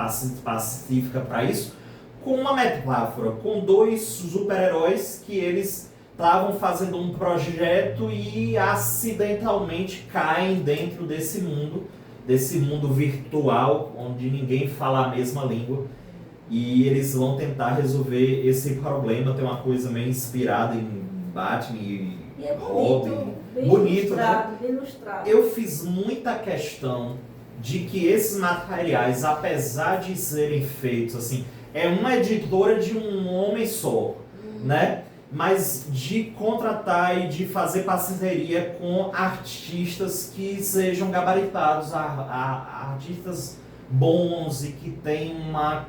pacífica para isso com uma metáfora, com dois super-heróis que eles estavam fazendo um projeto e acidentalmente caem dentro desse mundo virtual, onde ninguém fala a mesma língua, e eles vão tentar resolver esse problema. Tem uma coisa meio inspirada em Batman e Robin. Bonito, né? Bem ilustrado. Eu fiz muita questão de que esses materiais, apesar de serem feitos assim, é uma editora de um homem só, né? Mas de contratar e de fazer parceria com artistas que sejam gabaritados, artistas bons e que têm uma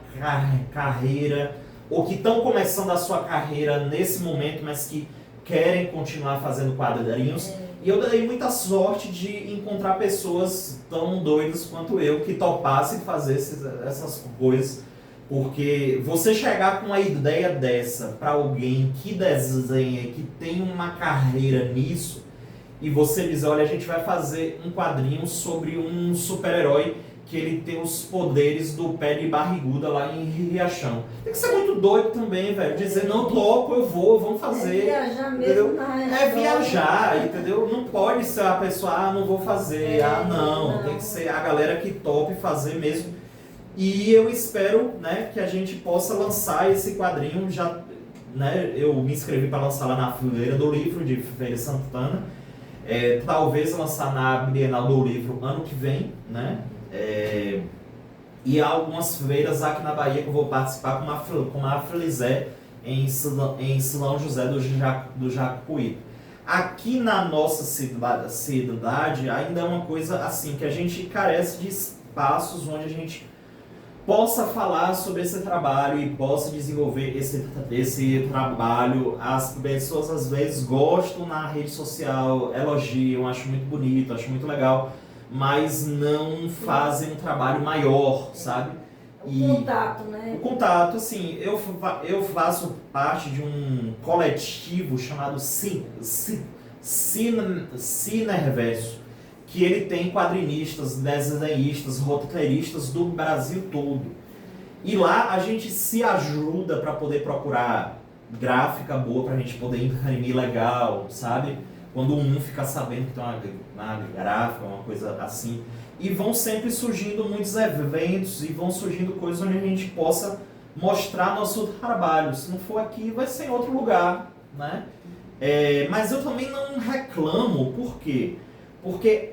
carreira, ou que estão começando a sua carreira nesse momento, mas que querem continuar fazendo quadrinhos. E eu dei muita sorte de encontrar pessoas tão doidas quanto eu, que topassem fazer essas coisas. Porque você chegar com uma ideia dessa para alguém que desenha, que tem uma carreira nisso, e você dizer, olha, a gente vai fazer um quadrinho sobre um super-herói que ele tem os poderes do pé de barriguda lá em Riachão. Tem que ser muito doido também, velho. Dizer, não, topo, eu vou, vamos fazer. Viajar mesmo, é viajar, entendeu? Não pode ser a pessoa, não vou fazer, não. Tem que ser a galera que tope fazer mesmo. E eu espero, né, que a gente possa lançar esse quadrinho. Já, né, eu me inscrevi para lançar lá na Feira do Livro de Feira de Santana. Talvez lançar na Bienal do Livro ano que vem, né? E há algumas feiras aqui na Bahia que eu vou participar, como a Filizé em São José do Jacuípe. Aqui na nossa cidade ainda é uma coisa assim, que a gente carece de espaços onde a gente possa falar sobre esse trabalho e possa desenvolver esse trabalho. As pessoas às vezes gostam na rede social, elogiam, acham muito bonito, acham muito legal, mas não fazem um trabalho maior, sabe? O contato, né? O contato, assim, eu faço parte de um coletivo chamado Cineverso, que ele tem quadrinistas, desenhistas, roteiristas do Brasil todo. E lá a gente se ajuda para poder procurar gráfica boa, para a gente poder imprimir legal, sabe? Quando um fica sabendo que tem uma gráfica, uma coisa assim. E vão sempre surgindo muitos eventos e vão surgindo coisas onde a gente possa mostrar nosso trabalho. Se não for aqui, vai ser em outro lugar, né? Mas eu também não reclamo, por quê? Porque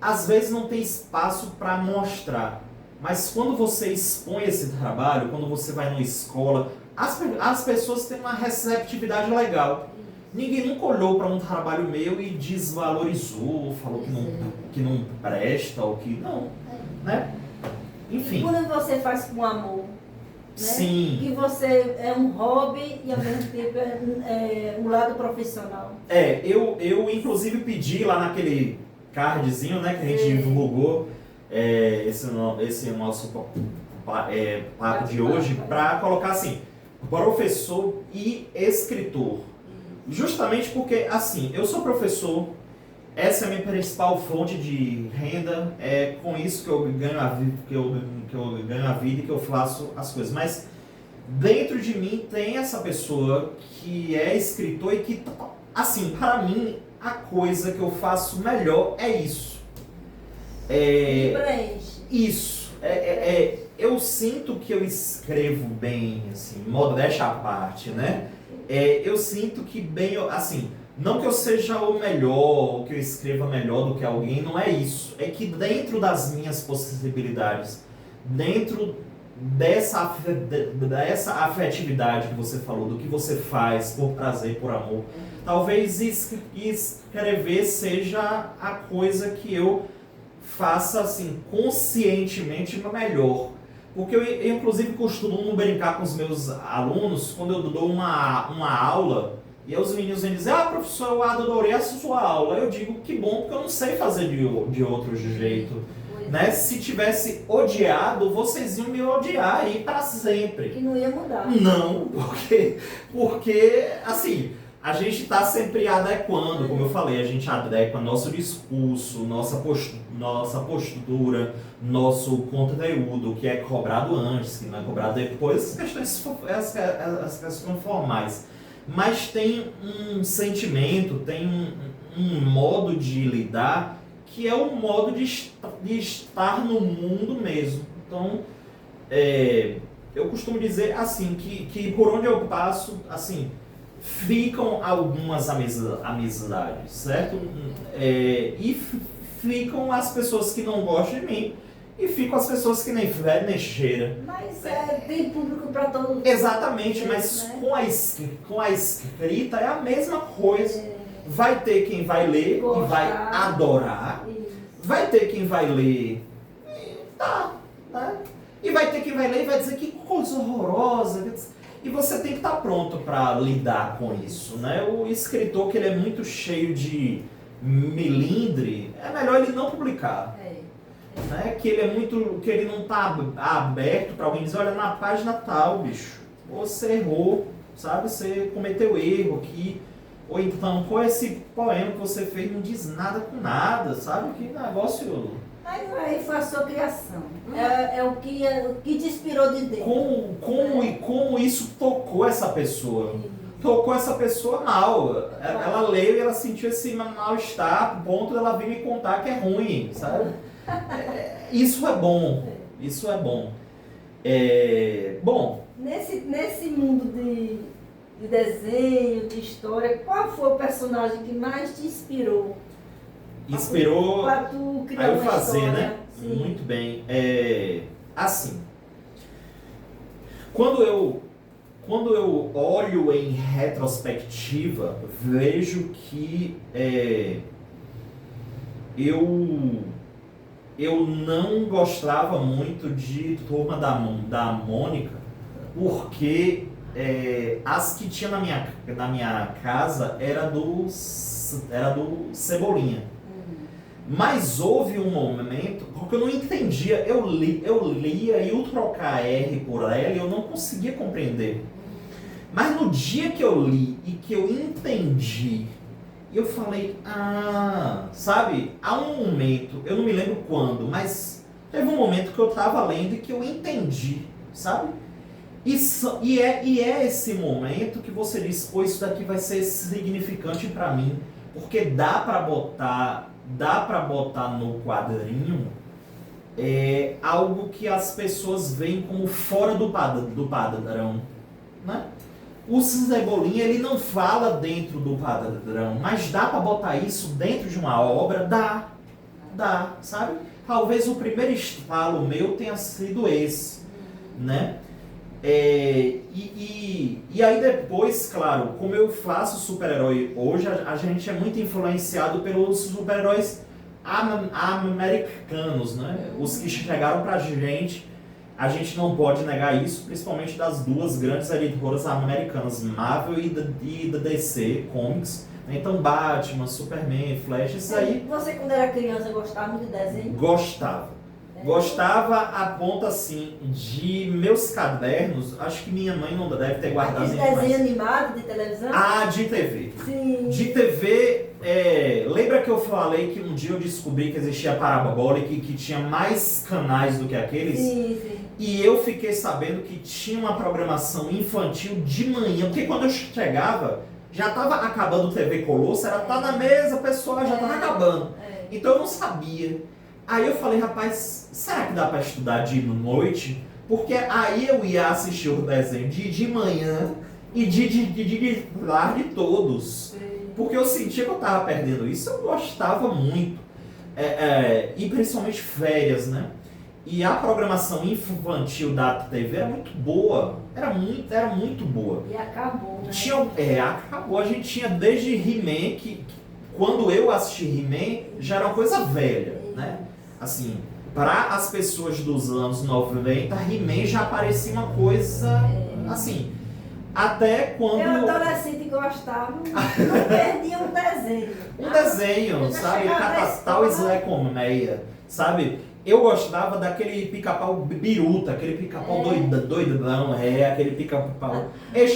às vezes não tem espaço para mostrar. Mas quando você expõe esse trabalho, quando você vai numa escola, as pessoas têm uma receptividade legal. Ninguém nunca olhou para um trabalho meu e desvalorizou, falou que não presta, ou que não, né? Enfim. E quando você faz com amor, né? Sim. Que você é um hobby e ao mesmo tempo é um lado profissional. Eu inclusive pedi lá naquele cardzinho, né, que a gente divulgou, esse nosso papo de hoje, para colocar assim, professor e escritor. Justamente porque, assim, eu sou professor, essa é a minha principal fonte de renda, é com isso que eu ganho a vida, que eu ganho a vida e que eu faço as coisas. Mas dentro de mim tem essa pessoa que é escritor e que, assim, para mim, a coisa que eu faço melhor é isso. Isso. Eu sinto que eu escrevo bem, assim, modéstia à parte, né? Eu sinto que bem, assim, não que eu seja o melhor, ou que eu escreva melhor do que alguém, não é isso. É que dentro das minhas possibilidades, dentro dessa afetividade que você falou, do que você faz por prazer, por amor, talvez escrever seja a coisa que eu faça, assim, conscientemente melhor. Porque eu inclusive costumo brincar com os meus alunos quando eu dou uma aula e os meninos vêm dizer: professor, eu adorei a sua aula. Eu digo: que bom, porque eu não sei fazer de outro jeito. Né? Se tivesse odiado, vocês iam me odiar aí para sempre. Que não ia mudar. Não, porque assim, a gente está sempre adequando, como eu falei, a gente adequa nosso discurso, nossa postura, nosso conteúdo, que é cobrado antes, que não é cobrado depois, as questões formais. Mas tem um sentimento, tem um modo de lidar, que é o modo de estar no mundo mesmo. Então, eu costumo dizer assim, que por onde eu passo, assim, ficam algumas amizades, certo? E ficam as pessoas que não gostam de mim, e ficam as pessoas que nem velho nem cheira. Mas tem público para todo mundo. Exatamente, mas né? com a escrita é a mesma coisa. Vai ter quem vai ler e vai adorar. Isso. Vai ter quem vai ler e tá, né? E vai ter quem vai ler e vai dizer: que coisa horrorosa. E você tem que estar pronto para lidar com isso, né? O escritor, que ele é muito cheio de melindre, é melhor ele não publicar. Né? Que ele não está aberto para alguém dizer: olha, na página tal, bicho, você errou, sabe? Você cometeu erro aqui. Ou então, qual é esse poema que você fez? Não diz nada com nada, sabe? Que negócio... Mas aí foi a sua criação. É o que te inspirou de dentro. Como isso tocou essa pessoa? Tocou essa pessoa mal. Ela leu e ela sentiu esse mal-estar, a ponto dela vir me contar que é ruim, sabe? Isso é bom. Isso é bom. Bom. Nesse mundo de desenho, de história, qual foi o personagem que mais te inspirou? Para tu criar uma fazer, história, né? Sim. Muito bem. Assim, quando eu quando eu olho em retrospectiva, vejo que eu não gostava muito de Turma da Mônica, porque as que tinha na minha casa era do Cebolinha. Mas houve um momento, porque eu não entendia, eu lia e o trocar R por L eu não conseguia compreender. Mas no dia que eu li e que eu entendi, eu falei, sabe, há um momento, eu não me lembro quando, mas teve um momento que eu estava lendo e que eu entendi, sabe? E é esse momento que você diz, pô, isso daqui vai ser significante para mim, porque dá para botar no quadrinho algo que as pessoas veem como fora do padrão, né? O Cebolinha, ele não fala dentro do padrão, mas dá para botar isso dentro de uma obra? Dá, sabe? Talvez o primeiro estalo meu tenha sido esse, né? E aí depois, claro, como eu faço super-herói hoje, a gente é muito influenciado pelos super-heróis americanos, né? Os que chegaram pra gente, a gente não pode negar isso, principalmente das duas grandes editoras americanas, Marvel e da DC Comics. Então Batman, Superman, Flash, isso aí... Você quando era criança gostava muito de desenho? Gostava a ponto assim de meus cadernos, acho que minha mãe não deve ter guardado. Aquele desenho animado de televisão? De TV. Sim. De TV, lembra que eu falei que um dia eu descobri que existia a parabólica e que tinha mais canais do que aqueles? Sim. E eu fiquei sabendo que tinha uma programação infantil de manhã, porque quando eu chegava, já estava acabando o TV Colosso, era tá na mesa, o pessoal já estava acabando. Então eu não sabia. Aí eu falei, rapaz, será que dá para estudar de noite? Porque aí eu ia assistir o desenho de manhã e de tarde todos. Porque eu sentia que eu estava perdendo isso, eu gostava muito. E principalmente férias, né? E a programação infantil da TV era muito boa. Era muito boa. E acabou, né? Acabou. A gente tinha desde He-Man, que quando eu assisti He-Man, já era uma coisa velha, né? Assim, para as pessoas dos anos 90, He-Man já parecia uma coisa, assim, até quando... Eu adolescente gostava, não perdia um desenho. Um desenho, sabe? Catastal Slecomeia, sabe? Eu gostava daquele pica-pau biruta, aquele pica-pau doidão, aquele pica-pau...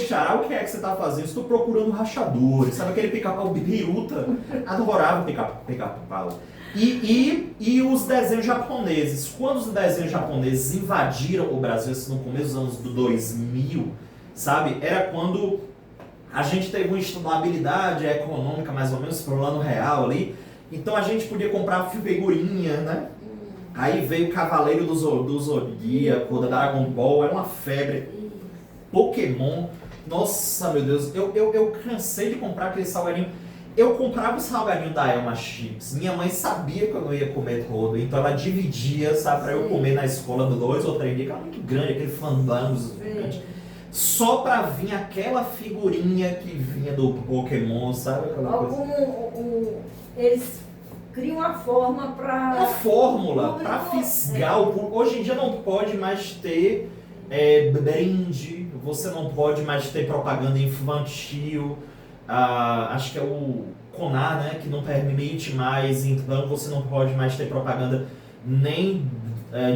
Xará, o que é que você tá fazendo? Estou procurando rachadores, sabe? Aquele pica-pau biruta. Adorava o pica-pau. E os desenhos japoneses. Quando os desenhos japoneses invadiram o Brasil, assim, no começo dos anos 2000, sabe? Era quando a gente teve uma estabilidade econômica, mais ou menos, pro ano real ali. Então a gente podia comprar figurinha, né? Aí veio Cavaleiro do Zodíaco, da Dragon Ball, era uma febre. Pokémon, nossa, meu Deus, eu cansei de comprar aquele salgadinho. Eu comprava o salgadinho da Elma Chips. Minha mãe sabia que eu não ia comer todo, então ela dividia, sabe, pra eu comer na escola 2 ou 3 dias, que era muito grande, aquele fandango gigante. Só pra vir aquela figurinha que vinha do Pokémon, sabe? Aquela coisa. Como eles criam uma forma pra... Uma fórmula pra fisgar. Hoje em dia não pode mais ter brinde, você não pode mais ter propaganda infantil. Acho que é o CONAR, né, que não permite mais, então você não pode mais ter propaganda nem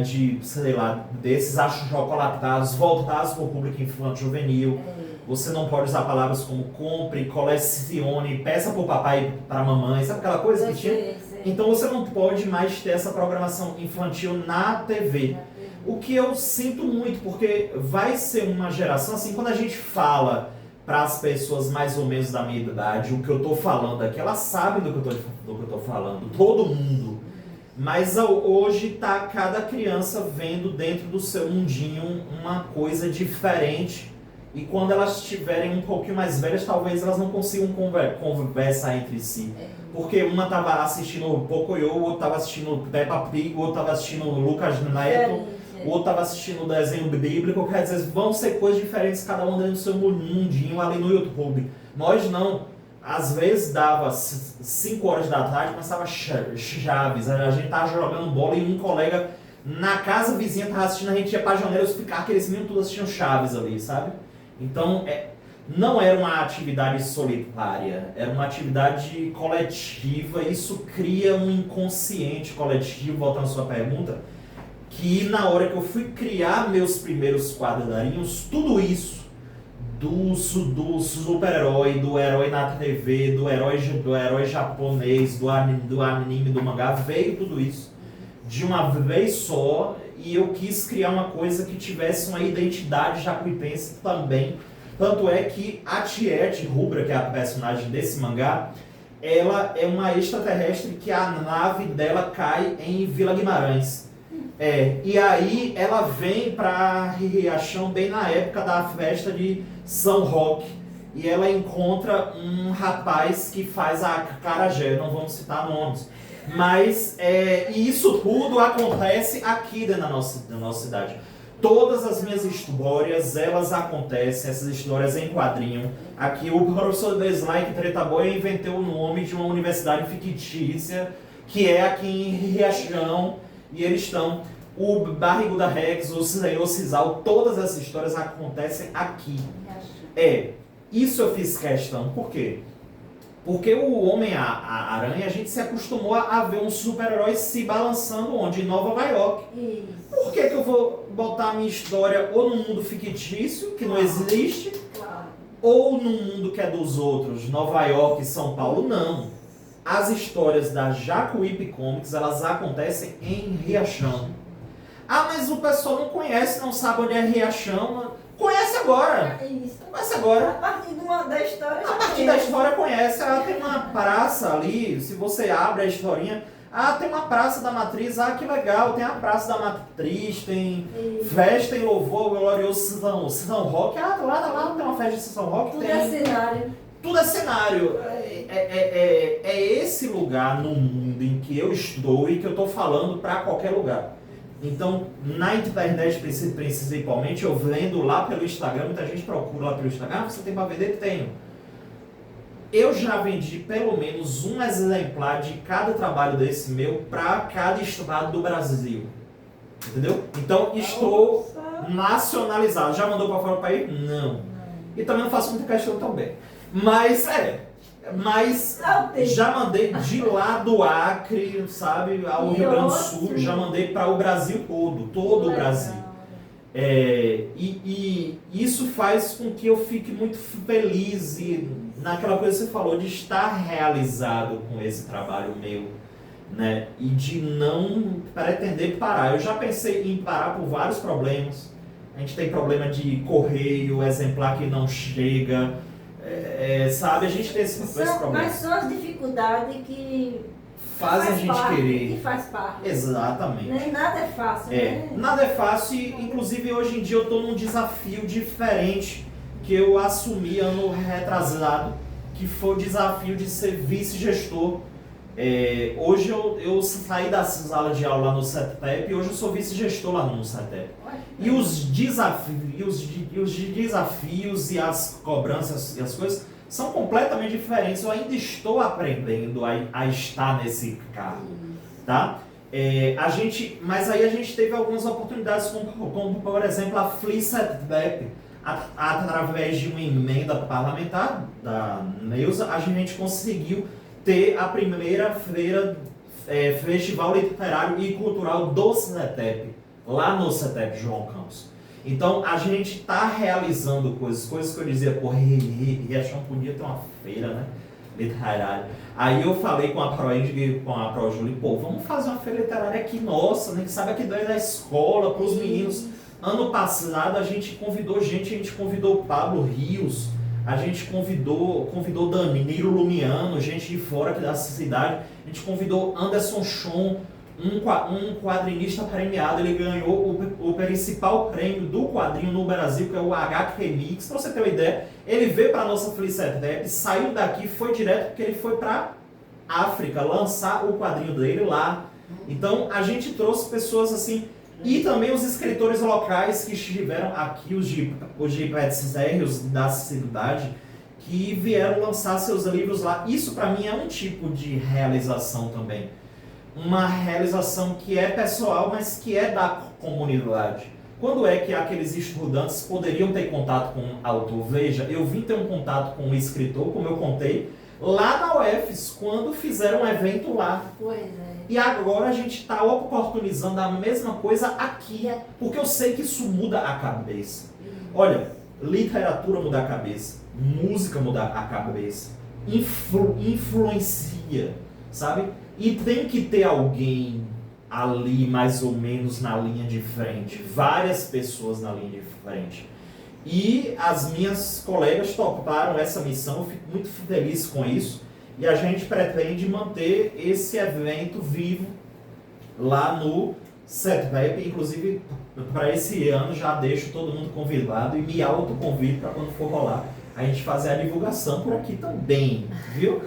de, sei lá, desses achocolatados voltados para o público infantil juvenil. Você não pode usar palavras como compre, colecione, peça para o papai e para a mamãe, sabe aquela coisa que tinha? Então você não pode mais ter essa programação infantil na TV. O que eu sinto muito, porque vai ser uma geração, assim, quando a gente fala para as pessoas mais ou menos da minha idade, o que eu estou falando aqui, elas sabem do que eu estou falando, todo mundo. Mas hoje está cada criança vendo dentro do seu mundinho uma coisa diferente. E quando elas estiverem um pouquinho mais velhas, talvez elas não consigam conversar entre si. Porque uma estava assistindo Pocoyo, o outro estava assistindo Peppa Pig, o outro estava assistindo Lucas Neto, o outro estava assistindo o desenho bíblico, quer dizer, vão ser coisas diferentes, cada um dentro do seu mundinho ali no YouTube. Nós não. Às vezes dava 5 horas da tarde, começava Chaves, a gente tava jogando bola e um colega na casa vizinha tava assistindo, a gente ia pra janela e ficar aqueles meninos todos assistindo Chaves ali, sabe? Então, não era uma atividade solitária, era uma atividade coletiva, e isso cria um inconsciente coletivo, voltando à sua pergunta, que na hora que eu fui criar meus primeiros quadrinhos, tudo isso, do super-herói, do herói na TV, do herói japonês, do anime, do mangá, veio tudo isso de uma vez só, e eu quis criar uma coisa que tivesse uma identidade jacuipense também. Tanto é que a Tiete Rubra, que é a personagem desse mangá, ela é uma extraterrestre que a nave dela cai em Vila Guimarães. E aí ela vem pra Riachão bem na época da festa de São Roque. E ela encontra um rapaz que faz a acarajé, não vamos citar nomes. Mas isso tudo acontece aqui dentro da nossa cidade. Todas as minhas histórias, elas acontecem, essas histórias em quadrinho. Aqui o professor Deslike Tretaboy inventou o nome de uma universidade fictícia, que é aqui em Riachão, e eles estão. O Barriguda Rex, o Senhor Cisal, todas essas histórias acontecem aqui. Isso eu fiz questão. Por quê? Porque o Homem-Aranha, a gente se acostumou a ver um super-herói se balançando onde? Em Nova York. Isso. Por que eu vou botar a minha história ou num mundo fictício, que não existe, ou num mundo que é dos outros, Nova York e São Paulo? Não. As histórias da Jacuípe Comics, elas acontecem em Riachão. Ah, mas o pessoal não conhece, não sabe onde é Riachão. Conhece agora. Isso. Conhece agora. A partir da história. A partir da história conhece. Tem uma praça ali, se você abre a historinha. Tem uma praça da Matriz, que legal. Tem a praça da Matriz, tem festa em louvor ao glorioso São Roque. Lá tem uma festa de São Roque. Tudo é cenário. Tudo é cenário. É esse lugar no mundo em que eu estou e que eu estou falando para qualquer lugar. Então, na internet, principalmente, eu vendo lá pelo Instagram, muita gente procura lá pelo Instagram, você tem para vender? Tenho. Eu já vendi pelo menos um exemplar de cada trabalho desse meu para cada estado do Brasil. Entendeu? Então, estou nacionalizado. Já mandou para fora do país? Não. E também não faço muita questão também. Mas já mandei de lá do Acre, sabe, ao Rio Grande do Sul, já mandei para o Brasil todo o Brasil. E isso faz com que eu fique muito feliz e naquela coisa que você falou, de estar realizado com esse trabalho meu, né, e de não pretender parar. Eu já pensei em parar por vários problemas. A gente tem problema de correio, exemplar que não chega. Sabe, a gente tem esse problema. Mas são as dificuldades que fazem a gente querer. Que faz parte. Exatamente. Nem nada é fácil, né? Nada é fácil, e inclusive hoje em dia eu estou num desafio diferente que eu assumi ano retrasado, que foi o desafio de ser vice-gestor. Hoje eu saí da sala de aula lá no CETEP e hoje eu sou vice-gestor lá no CETEP. E os desafios e as cobranças e as coisas são completamente diferentes. Eu ainda estou aprendendo a estar nesse cargo, tá? Mas aí a gente teve algumas oportunidades, como por exemplo a FLI-CETEP, através de uma emenda parlamentar da Neuza, a gente conseguiu ter a primeira feira, Festival Literário e Cultural do CETEP, lá no CETEP João Campos. Então a gente está realizando coisas que eu dizia, Riachão podia ter uma feira, né, literária. Aí eu falei com a ProJúlia, vamos fazer uma feira literária aqui, nossa, né, que sabe aqui dentro da escola, para os meninos. Ano passado a gente convidou o Pablo Rios, a gente convidou Danilo Lumiano, gente de fora aqui da cidade, a gente convidou Anderson Chon, um quadrinista premiado. Ele ganhou o principal prêmio do quadrinho no Brasil, que é o HQ Mix. Pra você ter uma ideia, ele veio para a nossa FLI-CETEP, saiu daqui, foi direto porque ele foi para África lançar o quadrinho dele lá. Então a gente trouxe pessoas assim E também os escritores locais que estiveram aqui, os gipetérrios da cidade, que vieram lançar seus livros lá. Isso para mim é um tipo de realização também. Uma realização que é pessoal, mas que é da comunidade. Quando é que aqueles estudantes poderiam ter contato com um autor? Veja, eu vim ter um contato com um escritor, como eu contei, lá na UFES, quando fizeram um evento lá. Pois é. E agora a gente está oportunizando a mesma coisa aqui, porque eu sei que isso muda a cabeça. Olha, literatura muda a cabeça, música muda a cabeça, influencia, sabe? E tem que ter alguém ali mais ou menos na linha de frente, várias pessoas na linha de frente. E as minhas colegas toparam essa missão, eu fico muito feliz com isso. E a gente pretende manter esse evento vivo lá no CETVEP. Inclusive, para esse ano, já deixo todo mundo convidado e me autoconvido para quando for rolar a gente fazer a divulgação por aqui também, viu?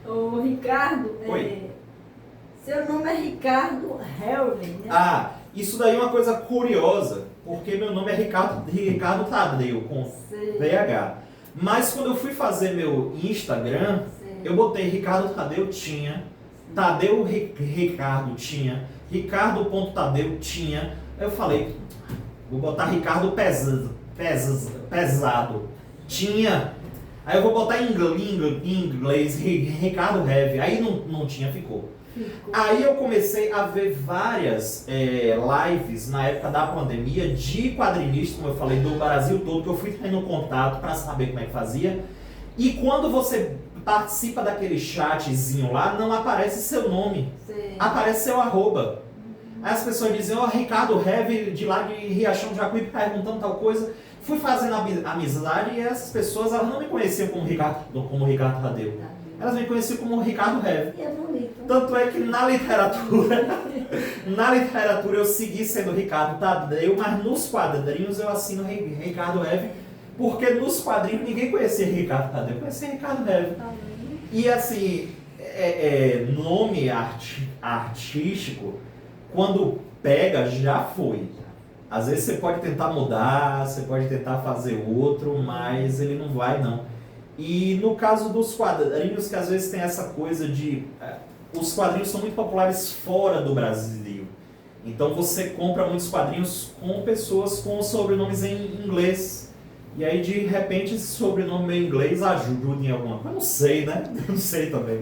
Ô, Ricardo, Oi. Seu nome é Ricardo Helven, né? Ah, isso daí é uma coisa curiosa, porque meu nome é Ricardo Tadeu, com PH. Mas quando eu fui fazer meu Instagram, eu botei Ricardo Tadeu tinha, Tadeu Ricardo tinha, Ricardo.Tadeu tinha. Aí eu falei, vou botar Ricardo pesado. Tinha. Aí eu vou botar em inglês Ricardo Heavy. Aí não tinha, ficou. Aí eu comecei a ver várias lives na época da pandemia de quadrinistas, como eu falei, do Brasil todo, que eu fui tendo contato para saber como é que fazia. E quando você participa daquele chatzinho lá, não aparece seu nome, aparece seu arroba. Aí as pessoas dizem, ó, Ricardo Heavy, de lá de Riachão de Jacuí, perguntando tal coisa. Fui fazendo amizade e essas pessoas, elas não me conheciam como Ricardo Tadeu. Elas me conheciam como Ricardo Heavy. E é bonito. Tanto é que na literatura eu segui sendo Ricardo Tadeu, mas nos quadrinhos eu assino Ricardo Heavy, porque nos quadrinhos ninguém conhecia Ricardo Tadeu, conhecia Ricardo Heavy. E assim, nome artístico, quando pega, já foi. Às vezes você pode tentar mudar, você pode tentar fazer outro, mas ele não vai não. E no caso dos quadrinhos, que às vezes tem essa coisa de... os quadrinhos são muito populares fora do Brasil. Então você compra muitos quadrinhos com pessoas com sobrenomes em inglês. E aí de repente esse sobrenome em inglês ajuda em alguma coisa. Eu não sei, né? Eu não sei também.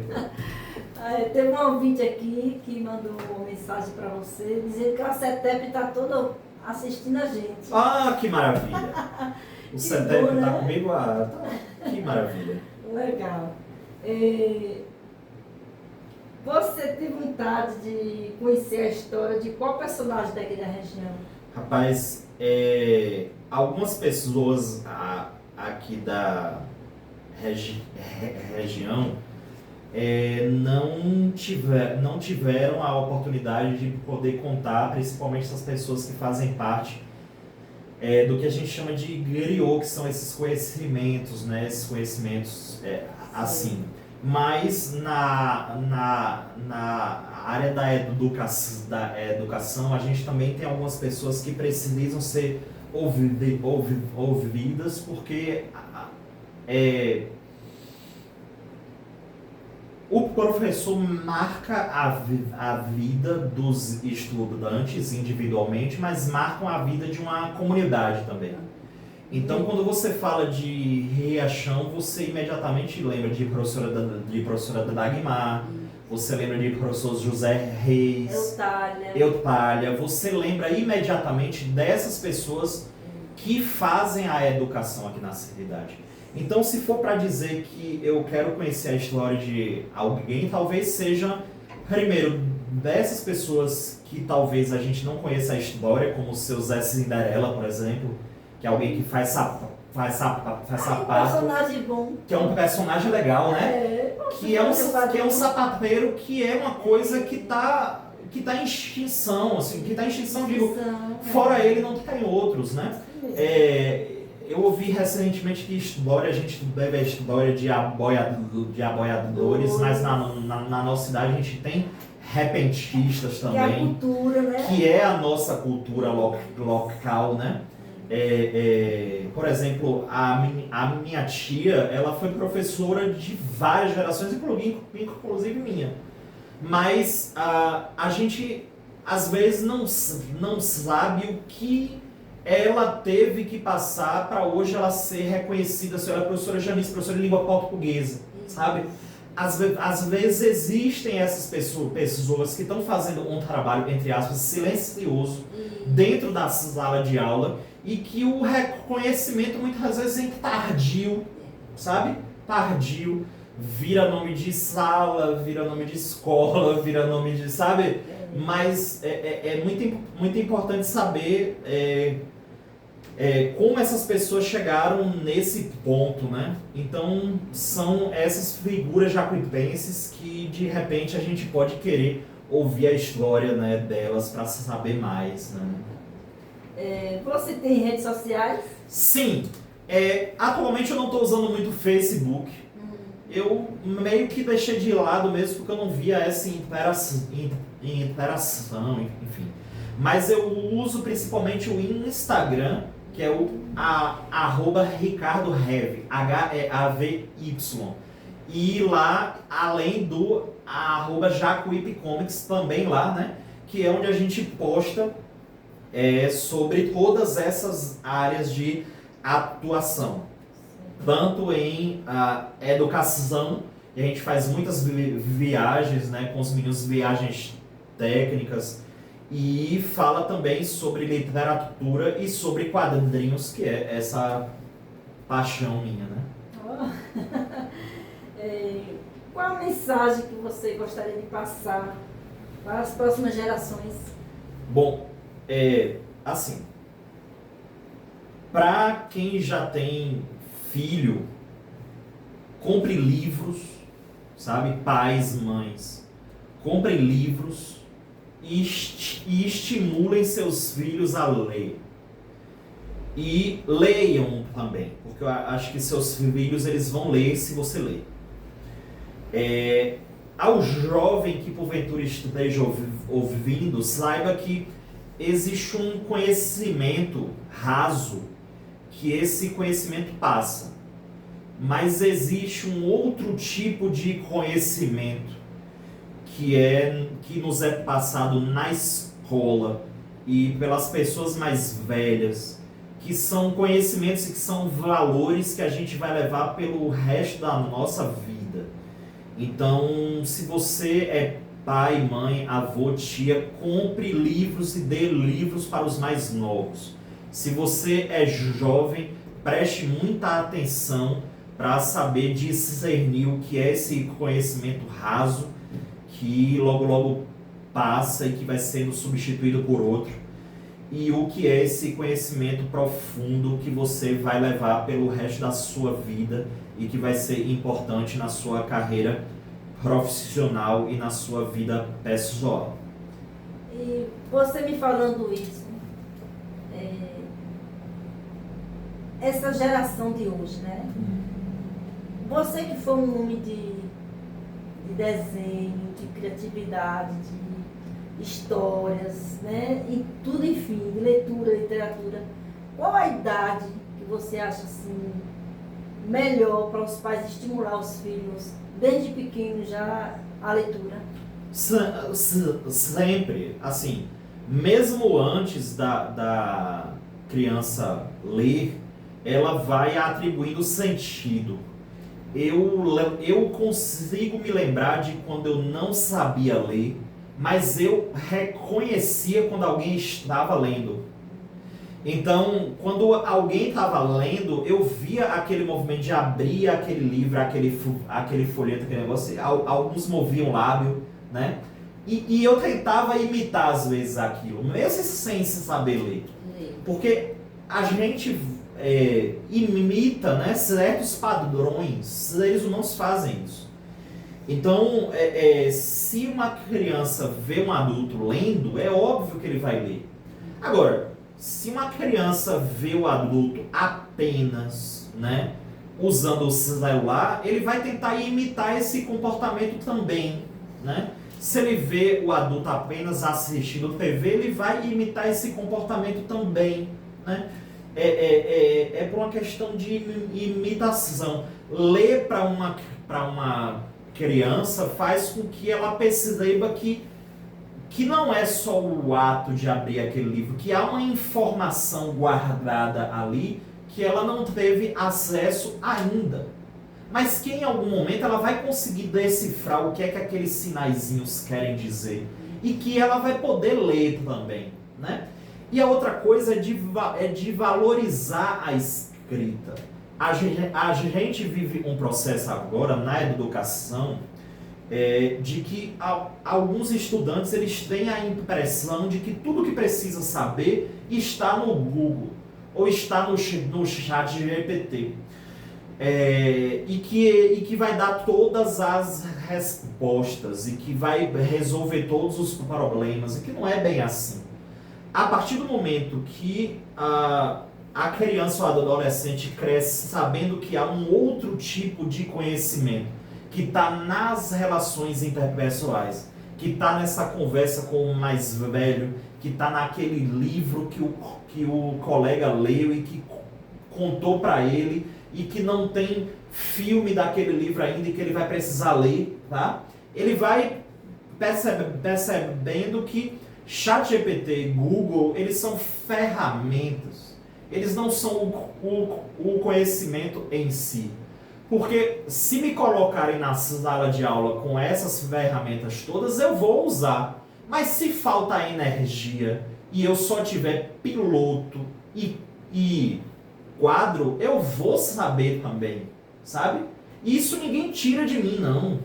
Teve um ouvinte aqui que mandou uma mensagem para você, dizendo que a CETEP está toda assistindo a gente. Ah, que maravilha! O CETEP está comigo há... Que maravilha. Legal. Você tem vontade de conhecer a história de qual personagem daqui da região? Rapaz, algumas pessoas aqui da região não tiveram a oportunidade de poder contar, principalmente essas pessoas que fazem parte do que a gente chama de griot, que são esses conhecimentos, né? Esses conhecimentos assim. Mas na área da educação, a gente também tem algumas pessoas que precisam ser ouvidas, porque o professor marca a vida dos estudantes individualmente, mas marcam a vida de uma comunidade também. Então, quando você fala de Riachão, você imediatamente lembra de professora Dagmar, você lembra de professor José Reis, Eutália. Você lembra imediatamente dessas pessoas que fazem a educação aqui na cidade. Então, se for para dizer que eu quero conhecer a história de alguém, talvez seja, primeiro, dessas pessoas que talvez a gente não conheça a história, como o seu Zé Cinderela, por exemplo, que é alguém que faz sapato, Um personagem bom. que é um personagem legal, né? Que é um sapateiro, que é uma coisa que tá em extinção, assim, que tá em extinção, digo, fora ele não tem outros, né? Eu ouvi recentemente que a gente deve a história de aboiadores, mas na nossa cidade a gente tem repentistas Que é a também, cultura, né? que é a nossa cultura local, né? Por exemplo, a minha tia, ela foi professora de várias gerações, inclusive minha. Mas a gente, às vezes, não sabe o que ela teve que passar para hoje ela ser reconhecida. A senhora professora Janice, professora de língua portuguesa, sabe? Às vezes existem essas pessoas que estão fazendo um trabalho, entre aspas, silencioso dentro da sala de aula e que o reconhecimento muitas vezes é tardio, sabe? Tardio. Vira nome de sala, vira nome de escola, vira nome de, sabe? Mas é muito importante saber como essas pessoas chegaram nesse ponto, né? Então, são essas figuras jacuipenses que, de repente, a gente pode querer ouvir a história, né, delas para saber mais, né? Você tem redes sociais? Sim. Atualmente eu não estou usando muito o Facebook. Eu meio que deixei de lado mesmo porque eu não via essa interação, enfim. Mas eu uso principalmente o Instagram, que é o @RicardoHavy, HEAVY. E lá, além do @JacuípeComics também lá, né? Que é onde a gente posta sobre todas essas áreas de atuação. Tanto em educação, e a gente faz muitas viagens, né, com os meninos, viagens técnicas, e fala também sobre literatura e sobre quadrinhos, que é essa paixão minha, né? Qual a mensagem que você gostaria de passar para as próximas gerações? Bom, assim, para quem já tem filho, compre livros, sabe? Pais, mães, comprem livros e estimulem seus filhos a ler. E leiam também, porque eu acho que seus filhos eles vão ler se você ler. Ao jovem que porventura esteja ouvindo, saiba que existe um conhecimento raso que esse conhecimento passa. Mas existe um outro tipo de conhecimento que nos é passado na escola e pelas pessoas mais velhas, que são conhecimentos e que são valores que a gente vai levar pelo resto da nossa vida. Então, se você é pai, mãe, avô, tia, compre livros e dê livros para os mais novos. Se você é jovem, preste muita atenção para saber discernir o que é esse conhecimento raso que logo logo passa e que vai sendo substituído por outro, e o que é esse conhecimento profundo que você vai levar pelo resto da sua vida e que vai ser importante na sua carreira profissional e na sua vida pessoal. E você me falando isso, essa geração de hoje, né? Você que foi um homem de desenho, de criatividade, de histórias, né? E tudo, enfim, de leitura, literatura. Qual a idade que você acha assim melhor para os pais estimular os filhos desde pequeno já a leitura? Sempre, assim, mesmo antes da criança ler, ela vai atribuindo sentido. Eu consigo me lembrar de quando eu não sabia ler, mas eu reconhecia quando alguém estava lendo. Então, quando alguém estava lendo, eu via aquele movimento de abrir aquele livro, aquele folheto, aquele negócio. Alguns moviam o lábio, né? E eu tentava imitar, às vezes, aquilo, mesmo sem saber ler. Porque a gente imita, né, certos padrões, seres humanos fazem isso. Então, se uma criança vê um adulto lendo, é óbvio que ele vai ler. Agora, se uma criança vê o adulto apenas, né, usando o celular, ele vai tentar imitar esse comportamento também, né? Se ele vê o adulto apenas assistindo TV, ele vai imitar esse comportamento também, né? É por uma questão de imitação. Ler para uma criança faz com que ela perceba que não é só o ato de abrir aquele livro, que há uma informação guardada ali que ela não teve acesso ainda. Mas que em algum momento ela vai conseguir decifrar o que é que aqueles sinaizinhos querem dizer. E que ela vai poder ler também, né? E a outra coisa é de valorizar a escrita. A gente vive um processo agora na educação de que alguns estudantes eles têm a impressão de que tudo que precisa saber está no Google ou está no chat GPT. E que vai dar todas as respostas e que vai resolver todos os problemas, e que não é bem assim. A partir do momento que a criança ou adolescente cresce sabendo que há um outro tipo de conhecimento, que está nas relações interpessoais, que está nessa conversa com o mais velho, que está naquele livro que o colega leu e que contou para ele, e que não tem filme daquele livro ainda e que ele vai precisar ler, tá? Ele vai percebendo que ChatGPT, Google, eles são ferramentas. Eles não são o conhecimento em si. Porque se me colocarem na sala de aula com essas ferramentas todas, eu vou usar. Mas se falta energia e eu só tiver piloto e quadro, eu vou saber também, sabe? Isso ninguém tira de mim, não.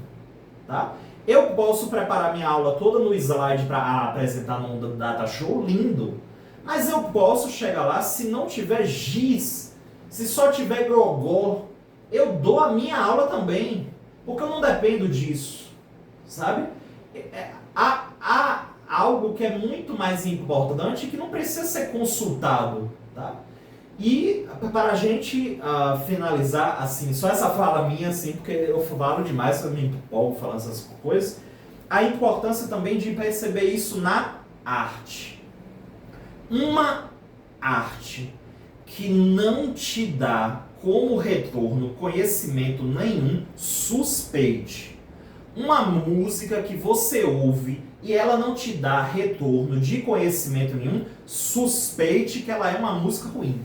Tá? Eu posso preparar minha aula toda no slide para apresentar num data show lindo, mas eu posso chegar lá, se não tiver giz, se só tiver gogó, eu dou a minha aula também, porque eu não dependo disso, sabe? Há algo que é muito mais importante que não precisa ser consultado, tá? E para a gente finalizar, assim, só essa fala minha, assim, porque eu falo demais, eu me empolgo falando essas coisas, a importância também de perceber isso na arte. Uma arte que não te dá como retorno conhecimento nenhum, suspeite. Uma música que você ouve e ela não te dá retorno de conhecimento nenhum, suspeite que ela é uma música ruim.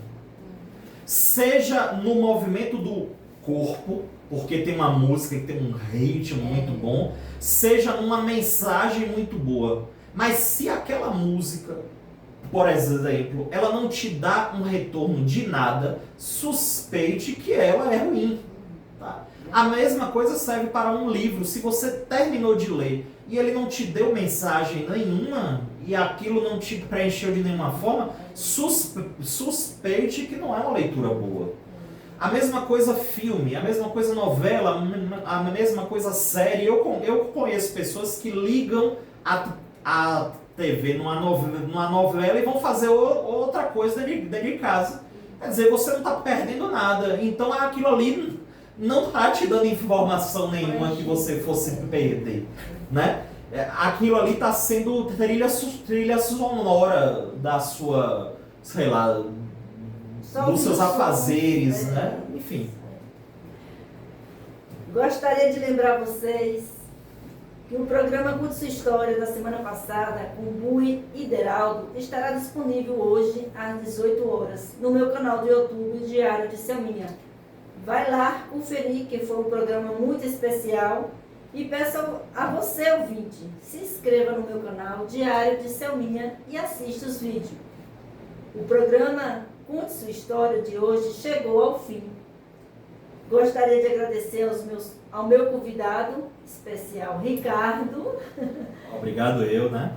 Seja no movimento do corpo, porque tem uma música que tem um ritmo muito bom, seja numa mensagem muito boa. Mas se aquela música, por exemplo, ela não te dá um retorno de nada, suspeite que ela é ruim. Tá? A mesma coisa serve para um livro. Se você terminou de ler e ele não te deu mensagem nenhuma, e aquilo não te preencheu de nenhuma forma, suspeite que não é uma leitura boa. A mesma coisa filme, a mesma coisa novela, a mesma coisa série. Eu conheço pessoas que ligam a TV numa novela e vão fazer outra coisa dentro de casa. Quer dizer, você não está perdendo nada. Então aquilo ali não está te dando informação nenhuma que você fosse perder, né? Aquilo ali está sendo trilha sonora da sua, sei lá, dos seus afazeres, né? Enfim. Gostaria de lembrar vocês que o programa Conte Sua História da semana passada, com Bui e Deraldo, estará disponível hoje às 18 horas no meu canal do YouTube, Diário de Selminha. Vai lá conferir, que foi um programa muito especial. E peço a você, ouvinte, se inscreva no meu canal Diário de Selminha e assista os vídeos. O programa Conte Sua História de hoje chegou ao fim. Gostaria de agradecer ao meu convidado especial, Ricardo. Obrigado eu, né,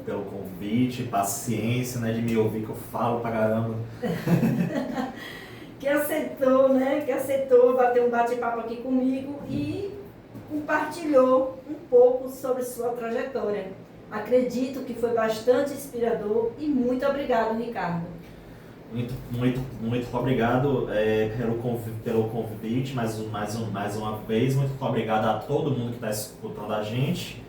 pelo convite, paciência, né, de me ouvir que eu falo pra caramba. Que aceitou bater um bate-papo aqui comigo e compartilhou um pouco sobre sua trajetória. Acredito que foi bastante inspirador e muito obrigado, Ricardo. Muito obrigado pelo convite mais uma vez. Muito obrigado a todo mundo que está escutando a gente.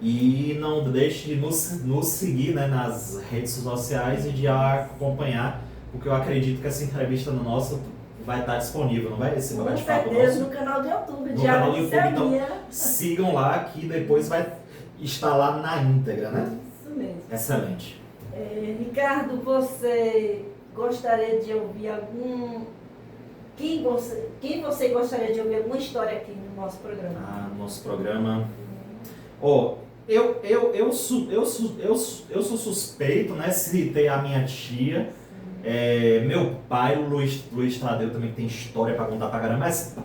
E não deixe de nos seguir, né, nas redes sociais e de acompanhar, porque eu acredito que essa entrevista nossa vai estar disponível, não vai? Esse bate-papo Com certeza, nosso? no canal do YouTube. No canal do YouTube, então Selminha. sigam lá que depois vai estar lá na íntegra, né? Isso mesmo. Excelente. Ricardo, você gostaria de ouvir quem você gostaria de ouvir alguma história aqui no nosso programa? Nosso programa. Eu sou suspeito, né? Citei a minha tia. Meu pai, o Luiz Tadeu, também tem história pra contar pra caramba, mas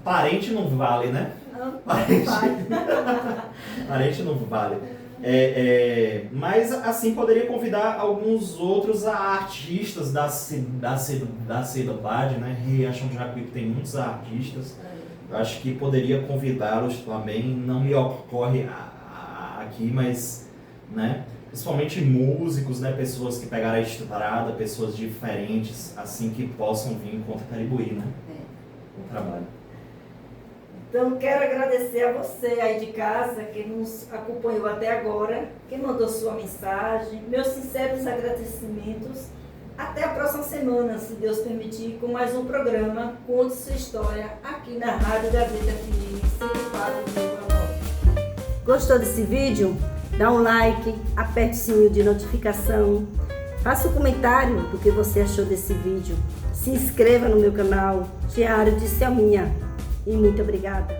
parente não vale, né? Não, Parente não vale. Mas assim poderia convidar alguns outros artistas da cidade, né? Riachão de Jacuípe tem muitos artistas. Eu acho que poderia convidá-los também, não me ocorre aqui, mas, né? Principalmente músicos, né? Pessoas que pegaram a estrada, pessoas diferentes, assim, que possam vir contribuir, né? Com o trabalho. Então, quero agradecer a você aí de casa, que nos acompanhou até agora, que mandou sua mensagem. Meus sinceros agradecimentos. Até a próxima semana, se Deus permitir, com mais um programa Conte Sua História, aqui na Rádio Gazeta FM 104,9. Gostou desse vídeo? Dá um like, aperte o sininho de notificação, faça um comentário do que você achou desse vídeo. Se inscreva no meu canal Diário de Selminha. E muito obrigada.